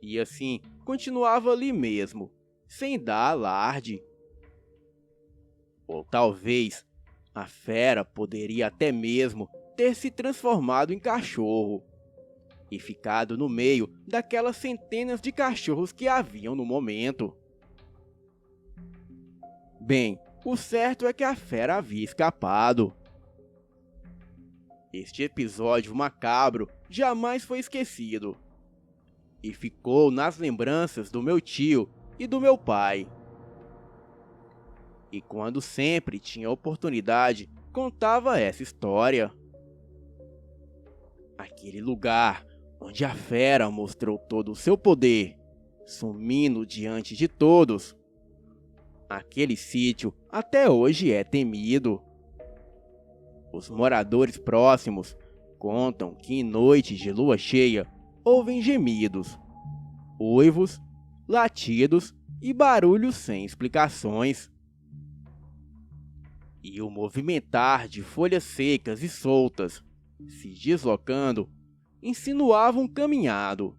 E assim continuava ali mesmo, sem dar alarde. Ou talvez a fera poderia até mesmo ter se transformado em cachorro e ficado no meio daquelas centenas de cachorros que haviam no momento. Bem, o certo é que a fera havia escapado. Este episódio macabro jamais foi esquecido e ficou nas lembranças do meu tio e do meu pai. E quando sempre tinha oportunidade, contava essa história. Aquele lugar onde a fera mostrou todo o seu poder, sumindo diante de todos. Aquele sítio até hoje é temido. Os moradores próximos contam que em noites de lua cheia ouvem gemidos, uivos, latidos e barulhos sem explicações. E o movimentar de folhas secas e soltas, se deslocando, insinuava um caminhado.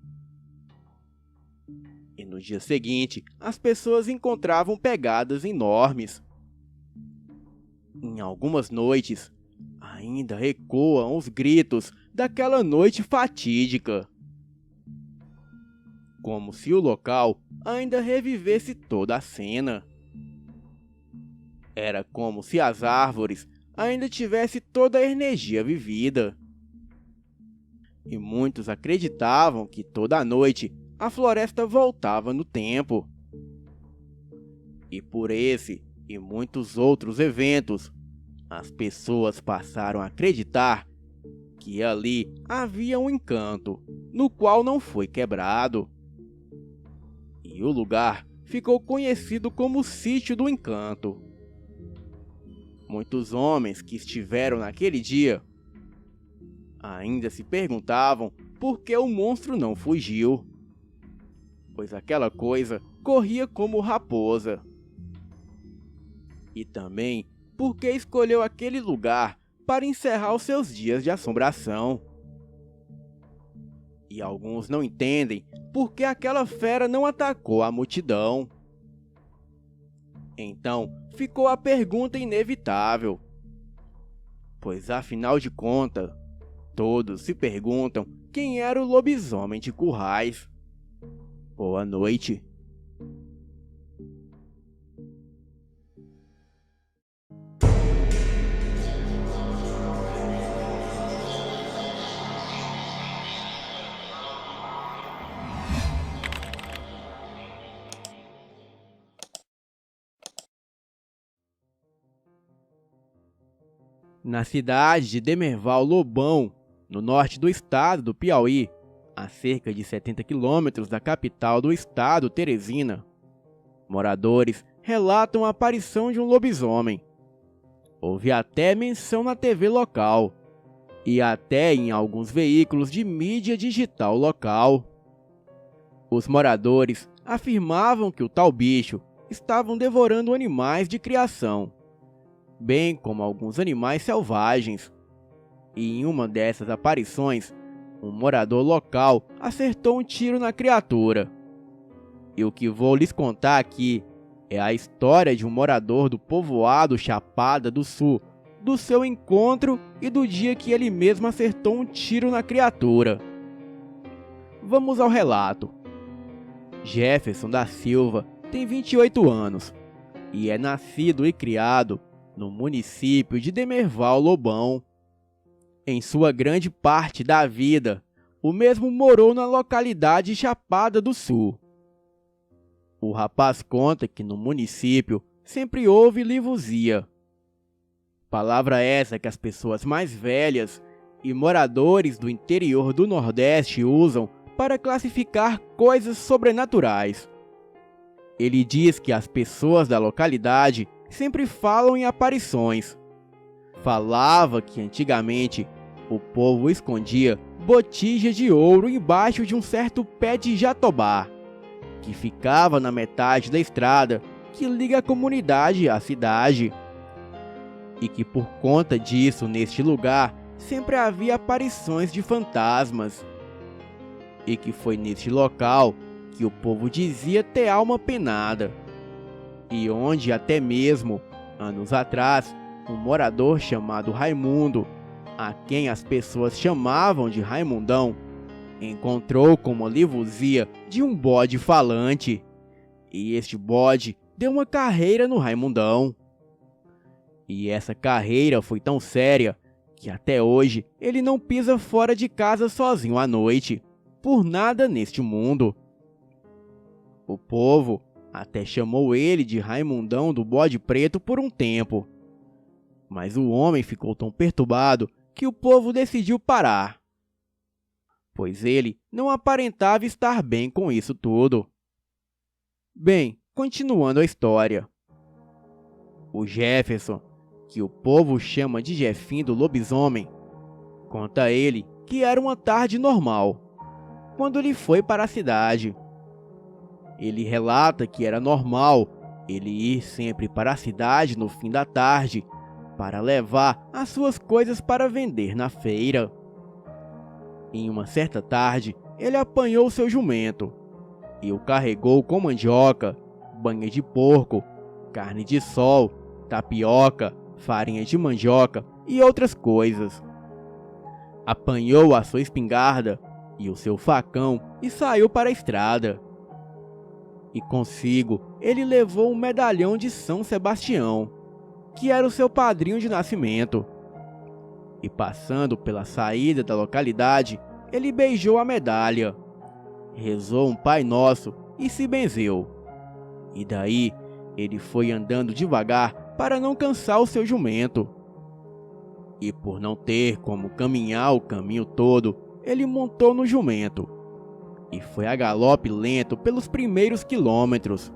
E no dia seguinte, as pessoas encontravam pegadas enormes. Em algumas noites, ainda ecoam os gritos daquela noite fatídica. Como se o local ainda revivesse toda a cena. Era como se as árvores ainda tivessem toda a energia vivida. E muitos acreditavam que toda noite a floresta voltava no tempo. E por esse e muitos outros eventos, as pessoas passaram a acreditar que ali havia um encanto, no qual não foi quebrado. E o lugar ficou conhecido como o Sítio do Encanto. Muitos homens que estiveram naquele dia ainda se perguntavam por que o monstro não fugiu, pois aquela coisa corria como raposa. E também porque escolheu aquele lugar para encerrar os seus dias de assombração. E alguns não entendem por que aquela fera não atacou a multidão. Então ficou a pergunta inevitável, pois afinal de contas, todos se perguntam quem era o lobisomem de Currais. Boa noite. Na cidade de Demerval Lobão, no norte do estado do Piauí, a cerca de 70 quilômetros da capital do estado, Teresina, moradores relatam a aparição de um lobisomem. Houve até menção na TV local e até em alguns veículos de mídia digital local. Os moradores afirmavam que o tal bicho estava devorando animais de criação, bem como alguns animais selvagens. E em uma dessas aparições, um morador local acertou um tiro na criatura. E o que vou lhes contar aqui é a história de um morador do povoado Chapada do Sul, do seu encontro e do dia que ele mesmo acertou um tiro na criatura. Vamos ao relato. Jefferson da Silva tem 28 anos e é nascido e criado no município de Demerval Lobão. Em sua grande parte da vida, o mesmo morou na localidade Chapada do Sul. O rapaz conta que no município sempre houve livuzia. Palavra essa que as pessoas mais velhas e moradores do interior do Nordeste usam para classificar coisas sobrenaturais. Ele diz que as pessoas da localidade sempre falam em aparições. Falava que antigamente o povo escondia botijas de ouro embaixo de um certo pé de jatobá, que ficava na metade da estrada que liga a comunidade à cidade. E que por conta disso, neste lugar, sempre havia aparições de fantasmas. E que foi neste local que o povo dizia ter alma penada. E onde até mesmo, anos atrás, um morador chamado Raimundo, a quem as pessoas chamavam de Raimundão, encontrou com uma livuzia de um bode falante. E este bode deu uma carreira no Raimundão. E essa carreira foi tão séria que até hoje ele não pisa fora de casa sozinho à noite, por nada neste mundo. O povo até chamou ele de Raimundão do Bode Preto por um tempo. Mas o homem ficou tão perturbado que o povo decidiu parar, pois ele não aparentava estar bem com isso tudo. Bem, continuando a história. O Jefferson, que o povo chama de Jefinho do Lobisomem, conta a ele que era uma tarde normal, quando ele foi para a cidade. Ele relata que era normal ele ir sempre para a cidade no fim da tarde para levar as suas coisas para vender na feira. Em uma certa tarde, ele apanhou seu jumento e o carregou com mandioca, banha de porco, carne de sol, tapioca, farinha de mandioca e outras coisas. Apanhou a sua espingarda e o seu facão e saiu para a estrada. E consigo ele levou um medalhão de São Sebastião, que era o seu padrinho de nascimento. E passando pela saída da localidade, ele beijou a medalha, rezou um Pai Nosso e se benzeu. E daí ele foi andando devagar para não cansar o seu jumento. E por não ter como caminhar o caminho todo, ele montou no jumento e foi a galope lento pelos primeiros quilômetros.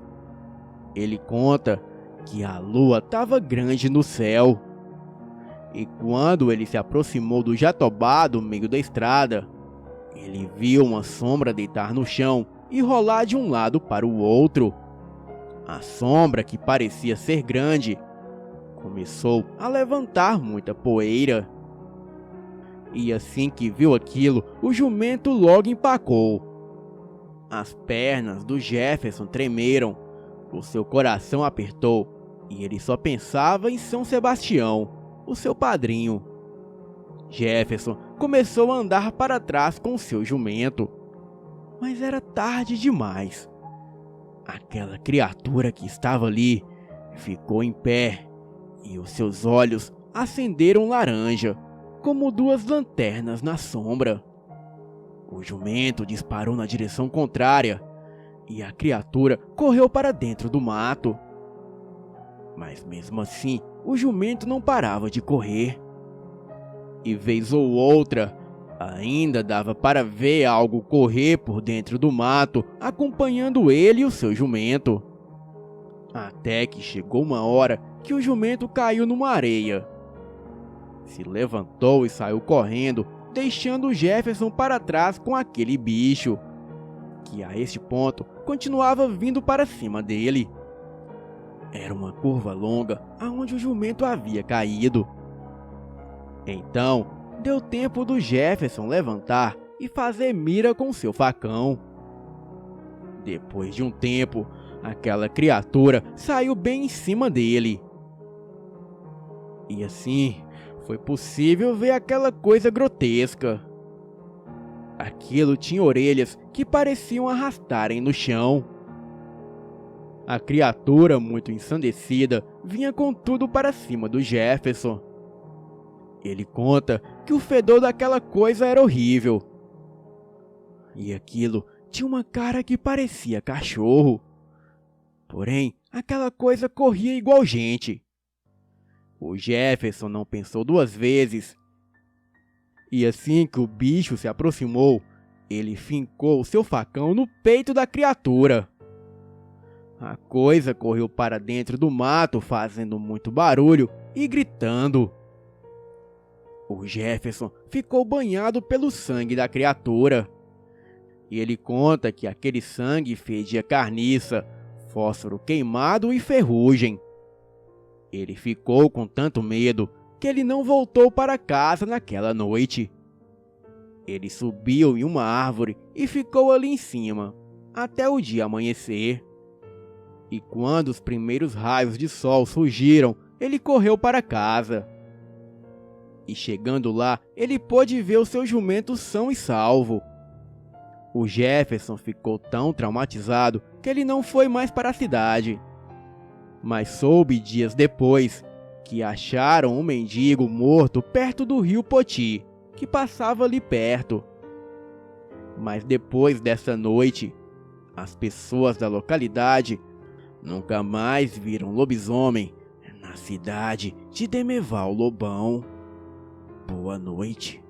Ele conta que a lua estava grande no céu. E quando ele se aproximou do jatobá do meio da estrada, ele viu uma sombra deitar no chão e rolar de um lado para o outro. A sombra, que parecia ser grande, começou a levantar muita poeira. E assim que viu aquilo, o jumento logo empacou. As pernas do Jefferson tremeram, o seu coração apertou e ele só pensava em São Sebastião, o seu padrinho. Jefferson começou a andar para trás com seu jumento, mas era tarde demais. Aquela criatura que estava ali ficou em pé e os seus olhos acenderam laranja, como duas lanternas na sombra. O jumento disparou na direção contrária e a criatura correu para dentro do mato. Mas mesmo assim, o jumento não parava de correr. E vez ou outra, ainda dava para ver algo correr por dentro do mato, acompanhando ele e o seu jumento. Até que chegou uma hora que o jumento caiu numa areia. Se levantou e saiu correndo, deixando o Jefferson para trás com aquele bicho, que a este ponto continuava vindo para cima dele. Era uma curva longa aonde o jumento havia caído. Então, deu tempo do Jefferson levantar e fazer mira com seu facão. Depois de um tempo, aquela criatura saiu bem em cima dele. E assim, foi possível ver aquela coisa grotesca. Aquilo tinha orelhas que pareciam arrastarem no chão. A criatura, muito ensandecida, vinha com tudo para cima do Jefferson. Ele conta que o fedor daquela coisa era horrível. E aquilo tinha uma cara que parecia cachorro. Porém, aquela coisa corria igual gente. O Jefferson não pensou duas vezes. E assim que o bicho se aproximou, ele fincou seu facão no peito da criatura. A coisa correu para dentro do mato, fazendo muito barulho e gritando. O Jefferson ficou banhado pelo sangue da criatura. E ele conta que aquele sangue fedia carniça, fósforo queimado e ferrugem. Ele ficou com tanto medo que ele não voltou para casa naquela noite. Ele subiu em uma árvore e ficou ali em cima, até o dia amanhecer. E quando os primeiros raios de sol surgiram, ele correu para casa. E chegando lá, ele pôde ver o seu jumento são e salvo. O Jefferson ficou tão traumatizado que ele não foi mais para a cidade. Mas soube dias depois que acharam um mendigo morto perto do rio Poti, que passava ali perto. Mas depois dessa noite, as pessoas da localidade nunca mais viram lobisomem na cidade de Demerval Lobão. Boa noite.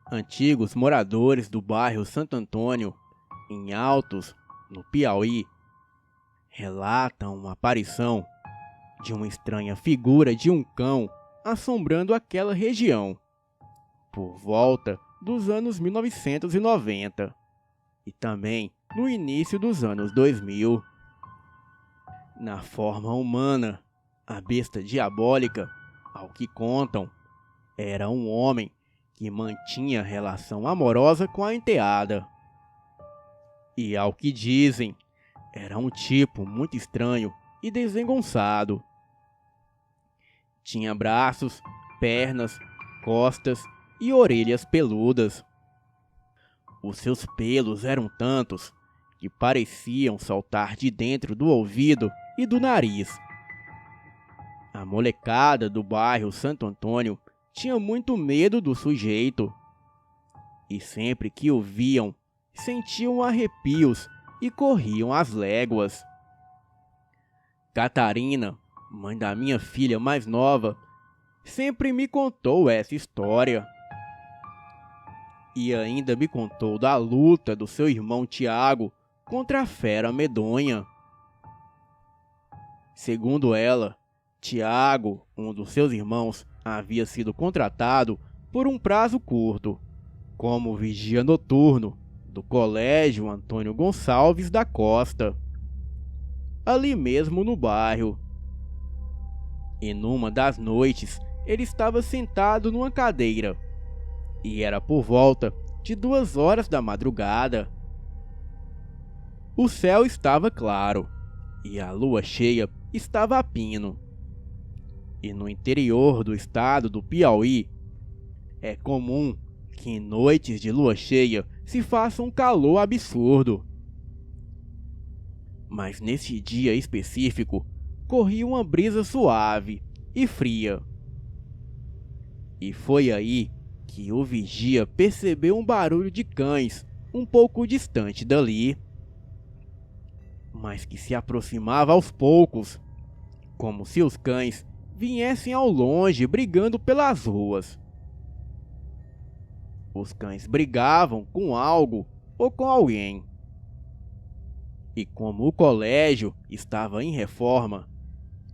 Antigos moradores do bairro Santo Antônio, em Altos, no Piauí, relatam uma aparição de uma estranha figura de um cão assombrando aquela região, por volta dos anos 1990 e também no início dos anos 2000. Na forma humana, a besta diabólica, ao que contam, era um homem que mantinha relação amorosa com a enteada. E ao que dizem, era um tipo muito estranho e desengonçado. Tinha braços, pernas, costas e orelhas peludas. Os seus pelos eram tantos que pareciam saltar de dentro do ouvido e do nariz. A molecada do bairro Santo Antônio tinha muito medo do sujeito. E sempre que o viam, sentiam arrepios e corriam às léguas. Catarina, mãe da minha filha mais nova, sempre me contou essa história. E ainda me contou da luta do seu irmão Tiago contra a fera medonha. Segundo ela, Tiago, um dos seus irmãos, havia sido contratado por um prazo curto, como vigia noturno do Colégio Antônio Gonçalves da Costa, ali mesmo no bairro. E numa das noites, ele estava sentado numa cadeira, e era por volta de 2 horas da madrugada. O céu estava claro, e a lua cheia estava a pino. E no interior do estado do Piauí, é comum que em noites de lua cheia se faça um calor absurdo. Mas nesse dia específico, corria uma brisa suave e fria. E foi aí que o vigia percebeu um barulho de cães um pouco distante dali, mas que se aproximava aos poucos, como se os cães viessem ao longe brigando pelas ruas. Os cães brigavam com algo ou com alguém. E como o colégio estava em reforma,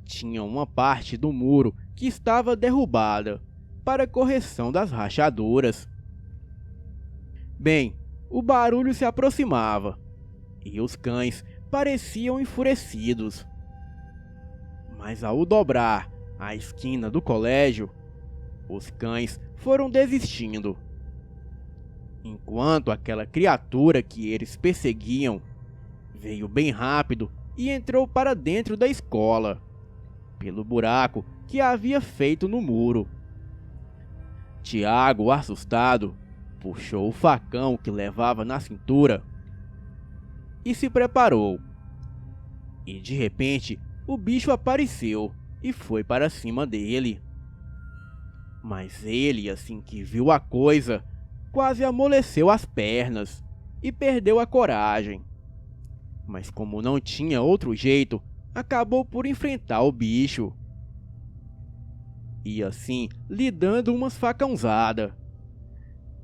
tinha uma parte do muro que estava derrubada para correção das rachaduras. Bem, o barulho se aproximava e os cães pareciam enfurecidos. Mas ao dobrar a esquina do colégio, os cães foram desistindo, enquanto aquela criatura que eles perseguiam veio bem rápido e entrou para dentro da escola, pelo buraco que havia feito no muro. Tiago, assustado, puxou o facão que levava na cintura e se preparou. E de repente, o bicho apareceu e foi para cima dele. Mas ele, assim que viu a coisa, quase amoleceu as pernas e perdeu a coragem. Mas como não tinha outro jeito, acabou por enfrentar o bicho. E assim, lhe dando umas facãozadas,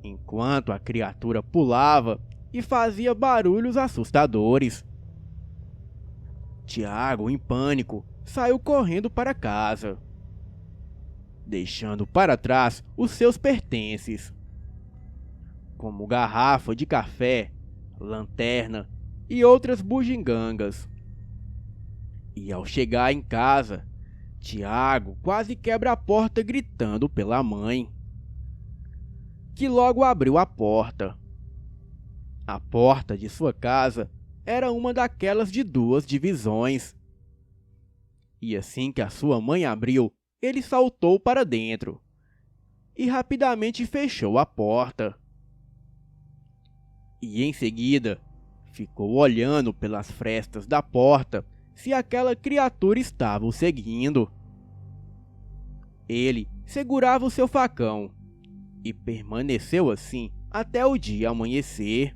enquanto a criatura pulava e fazia barulhos assustadores. Tiago, em pânico, saiu correndo para casa, deixando para trás os seus pertences, como garrafa de café, lanterna e outras bugigangas. E ao chegar em casa, Tiago quase quebra a porta gritando pela mãe, que logo abriu a porta. A porta de sua casa era uma daquelas de 2 divisões. E assim que a sua mãe abriu, ele saltou para dentro e rapidamente fechou a porta. E em seguida, ficou olhando pelas frestas da porta se aquela criatura estava o seguindo. Ele segurava o seu facão e permaneceu assim até o dia amanhecer.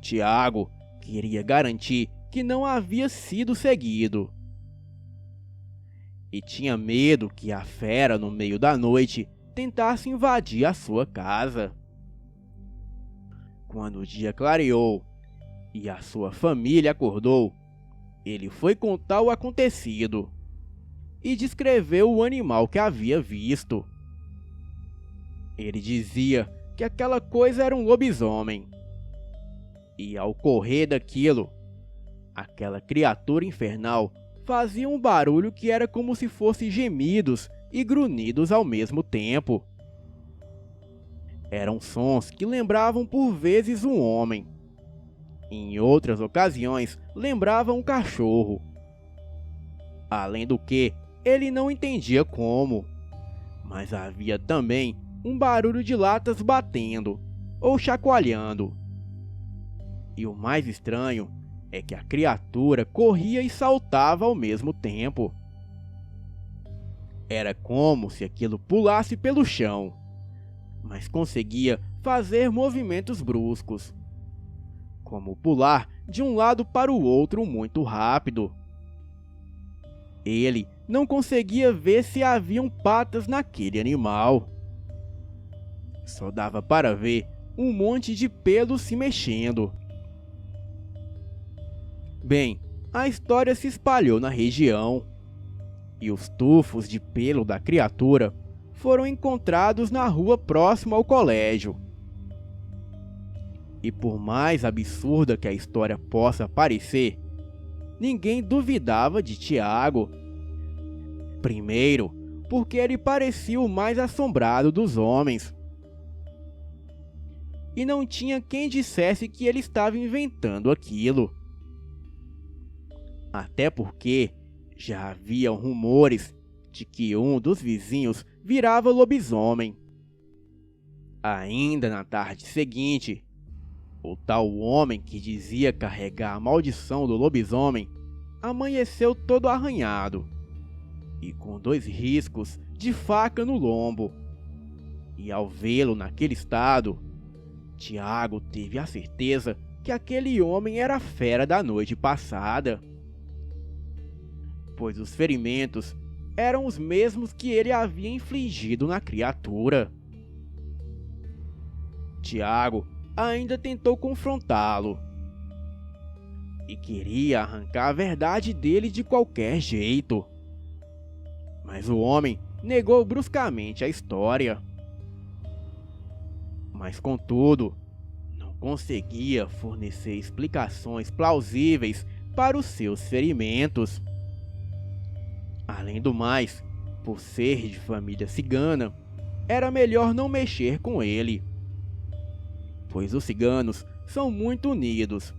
Tiago queria garantir que não havia sido seguido e tinha medo que a fera, no meio da noite, tentasse invadir a sua casa. Quando o dia clareou e a sua família acordou, ele foi contar o acontecido e descreveu o animal que havia visto. Ele dizia que aquela coisa era um lobisomem. E ao correr daquilo, aquela criatura infernal fazia um barulho que era como se fosse gemidos e grunhidos ao mesmo tempo. Eram sons que lembravam por vezes um homem. Em outras ocasiões, lembravam um cachorro. Além do que, ele não entendia como, mas havia também um barulho de latas batendo ou chacoalhando. E o mais estranho é que a criatura corria e saltava ao mesmo tempo. Era como se aquilo pulasse pelo chão, mas conseguia fazer movimentos bruscos, como pular de um lado para o outro muito rápido. Ele não conseguia ver se haviam patas naquele animal. Só dava para ver um monte de pelos se mexendo. Bem, a história se espalhou na região, e os tufos de pelo da criatura foram encontrados na rua próxima ao colégio. E por mais absurda que a história possa parecer, ninguém duvidava de Tiago. Primeiro, porque ele parecia o mais assombrado dos homens. E não tinha quem dissesse que ele estava inventando aquilo. Até porque já haviam rumores de que um dos vizinhos virava lobisomem. Ainda na tarde seguinte, o tal homem que dizia carregar a maldição do lobisomem amanheceu todo arranhado e com 2 riscos de faca no lombo. E ao vê-lo naquele estado, Tiago teve a certeza que aquele homem era a fera da noite passada, pois os ferimentos eram os mesmos que ele havia infligido na criatura. Tiago ainda tentou confrontá-lo e queria arrancar a verdade dele de qualquer jeito, mas o homem negou bruscamente a história. Mas contudo, não conseguia fornecer explicações plausíveis para os seus ferimentos. Além do mais, por ser de família cigana, era melhor não mexer com ele, pois os ciganos são muito unidos,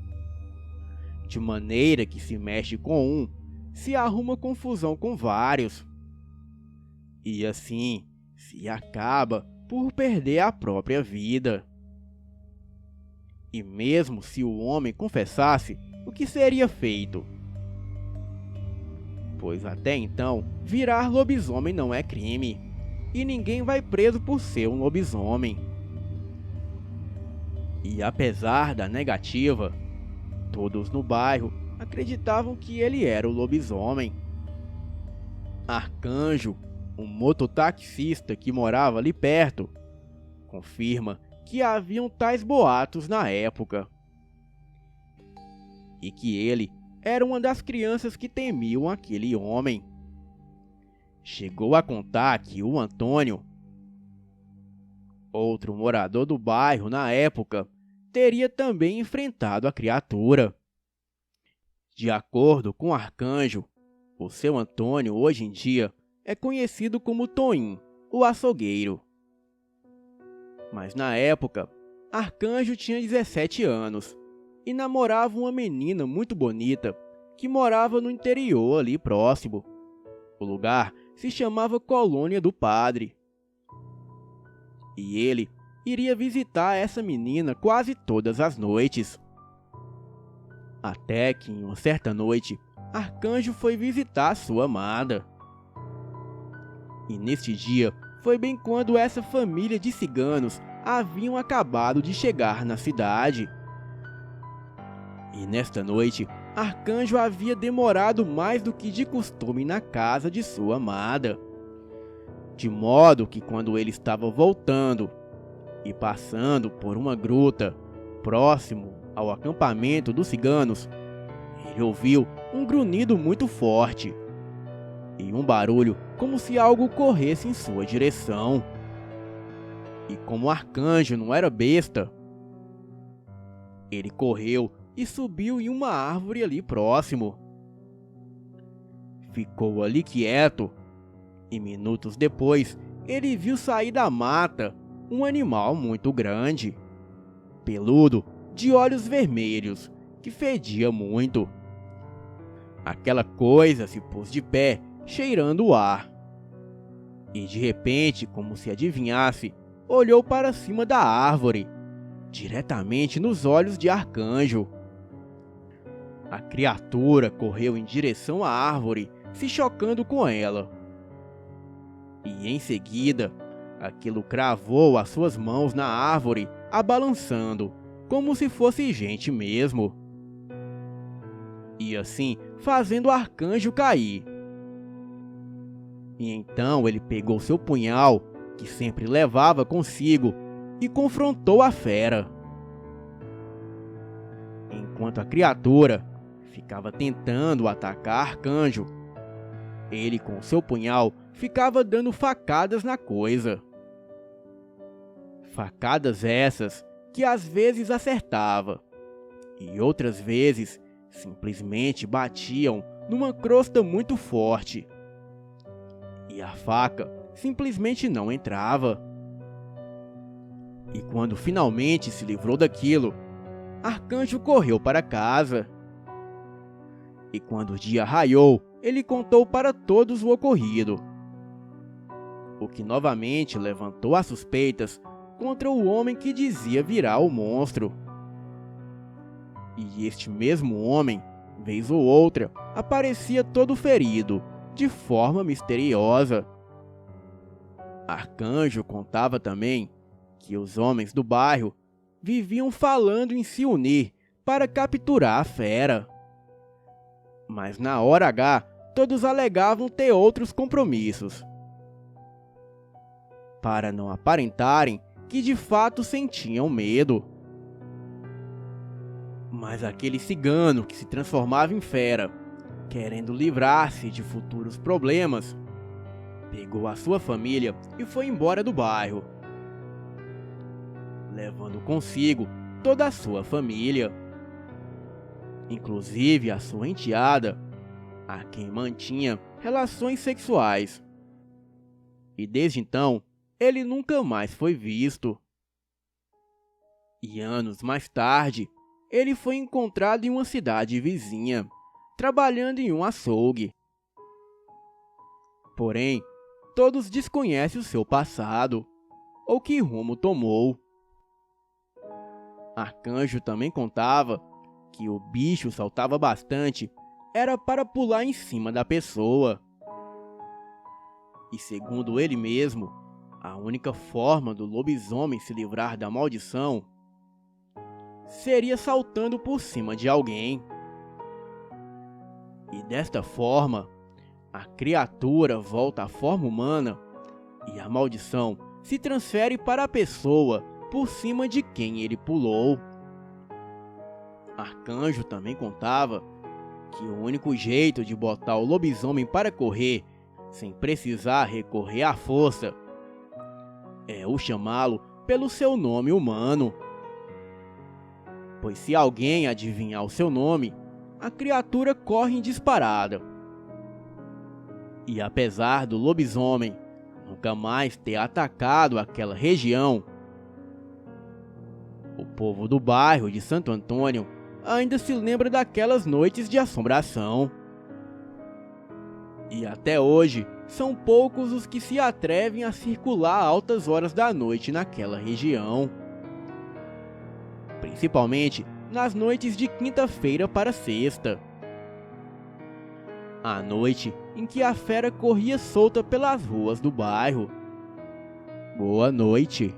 de maneira que se mexe com um, se arruma confusão com vários, e assim se acaba por perder a própria vida. E mesmo se o homem confessasse, o que seria feito? Pois até então, virar lobisomem não é crime, e ninguém vai preso por ser um lobisomem. E apesar da negativa, todos no bairro acreditavam que ele era o lobisomem. Arcanjo, um mototaxista que morava ali perto, confirma que haviam tais boatos na época. E que ele era uma das crianças que temiam aquele homem. Chegou a contar que o Antônio, outro morador do bairro na época, teria também enfrentado a criatura. De acordo com Arcanjo, o seu Antônio hoje em dia é conhecido como Toim, o açougueiro. Mas na época, Arcanjo tinha 17 anos e namorava uma menina muito bonita que morava no interior ali próximo. O lugar se chamava Colônia do Padre. E ele iria visitar essa menina quase todas as noites. Até que em uma certa noite, Arcanjo foi visitar sua amada. E neste dia, foi bem quando essa família de ciganos haviam acabado de chegar na cidade. E nesta noite, Arcanjo havia demorado mais do que de costume na casa de sua amada. De modo que quando ele estava voltando e passando por uma gruta próximo ao acampamento dos ciganos, ele ouviu um grunhido muito forte e um barulho como se algo corresse em sua direção. E como Arcanjo não era besta, ele correu e subiu em uma árvore ali próximo. Ficou ali quieto e minutos depois ele viu sair da mata um animal muito grande, peludo, de olhos vermelhos, que fedia muito. Aquela coisa se pôs de pé, cheirando o ar. E de repente, como se adivinhasse, olhou para cima da árvore, diretamente nos olhos de Arcanjo. A criatura correu em direção à árvore, se chocando com ela. E em seguida, aquilo cravou as suas mãos na árvore, a balançando, como se fosse gente mesmo. E assim, fazendo o Arcanjo cair. E então ele pegou seu punhal, que sempre levava consigo, e confrontou a fera. Enquanto a criatura ficava tentando atacar Arcanjo, ele com seu punhal ficava dando facadas na coisa. Facadas essas que às vezes acertava, e outras vezes simplesmente batiam numa crosta muito forte. E a faca simplesmente não entrava. E quando finalmente se livrou daquilo, Arcanjo correu para casa. E quando o dia raiou, ele contou para todos o ocorrido, o que novamente levantou as suspeitas contra o homem que dizia virar o monstro. E este mesmo homem, vez ou outra, aparecia todo ferido, de forma misteriosa. Arcanjo contava também que os homens do bairro viviam falando em se unir para capturar a fera. Mas na hora H, todos alegavam ter outros compromissos, para não aparentarem que de fato sentiam medo. Mas aquele cigano que se transformava em fera, querendo livrar-se de futuros problemas, pegou a sua família e foi embora do bairro, levando consigo toda a sua família, inclusive a sua enteada, a quem mantinha relações sexuais. E desde então, ele nunca mais foi visto. E anos mais tarde, ele foi encontrado em uma cidade vizinha, trabalhando em um açougue. Porém, todos desconhecem o seu passado, ou que rumo tomou. Arcanjo também contava que o bicho saltava bastante era para pular em cima da pessoa. E segundo ele mesmo, a única forma do lobisomem se livrar da maldição seria saltando por cima de alguém. E desta forma, a criatura volta à forma humana e a maldição se transfere para a pessoa por cima de quem ele pulou. Arcanjo também contava que o único jeito de botar o lobisomem para correr sem precisar recorrer à força é o chamá-lo pelo seu nome humano. Pois se alguém adivinhar o seu nome, a criatura corre em disparada. E apesar do lobisomem nunca mais ter atacado aquela região, o povo do bairro de Santo Antônio ainda se lembra daquelas noites de assombração. E até hoje, são poucos os que se atrevem a circular a altas horas da noite naquela região. Principalmente nas noites de quinta-feira para sexta. A noite em que a fera corria solta pelas ruas do bairro. Boa noite.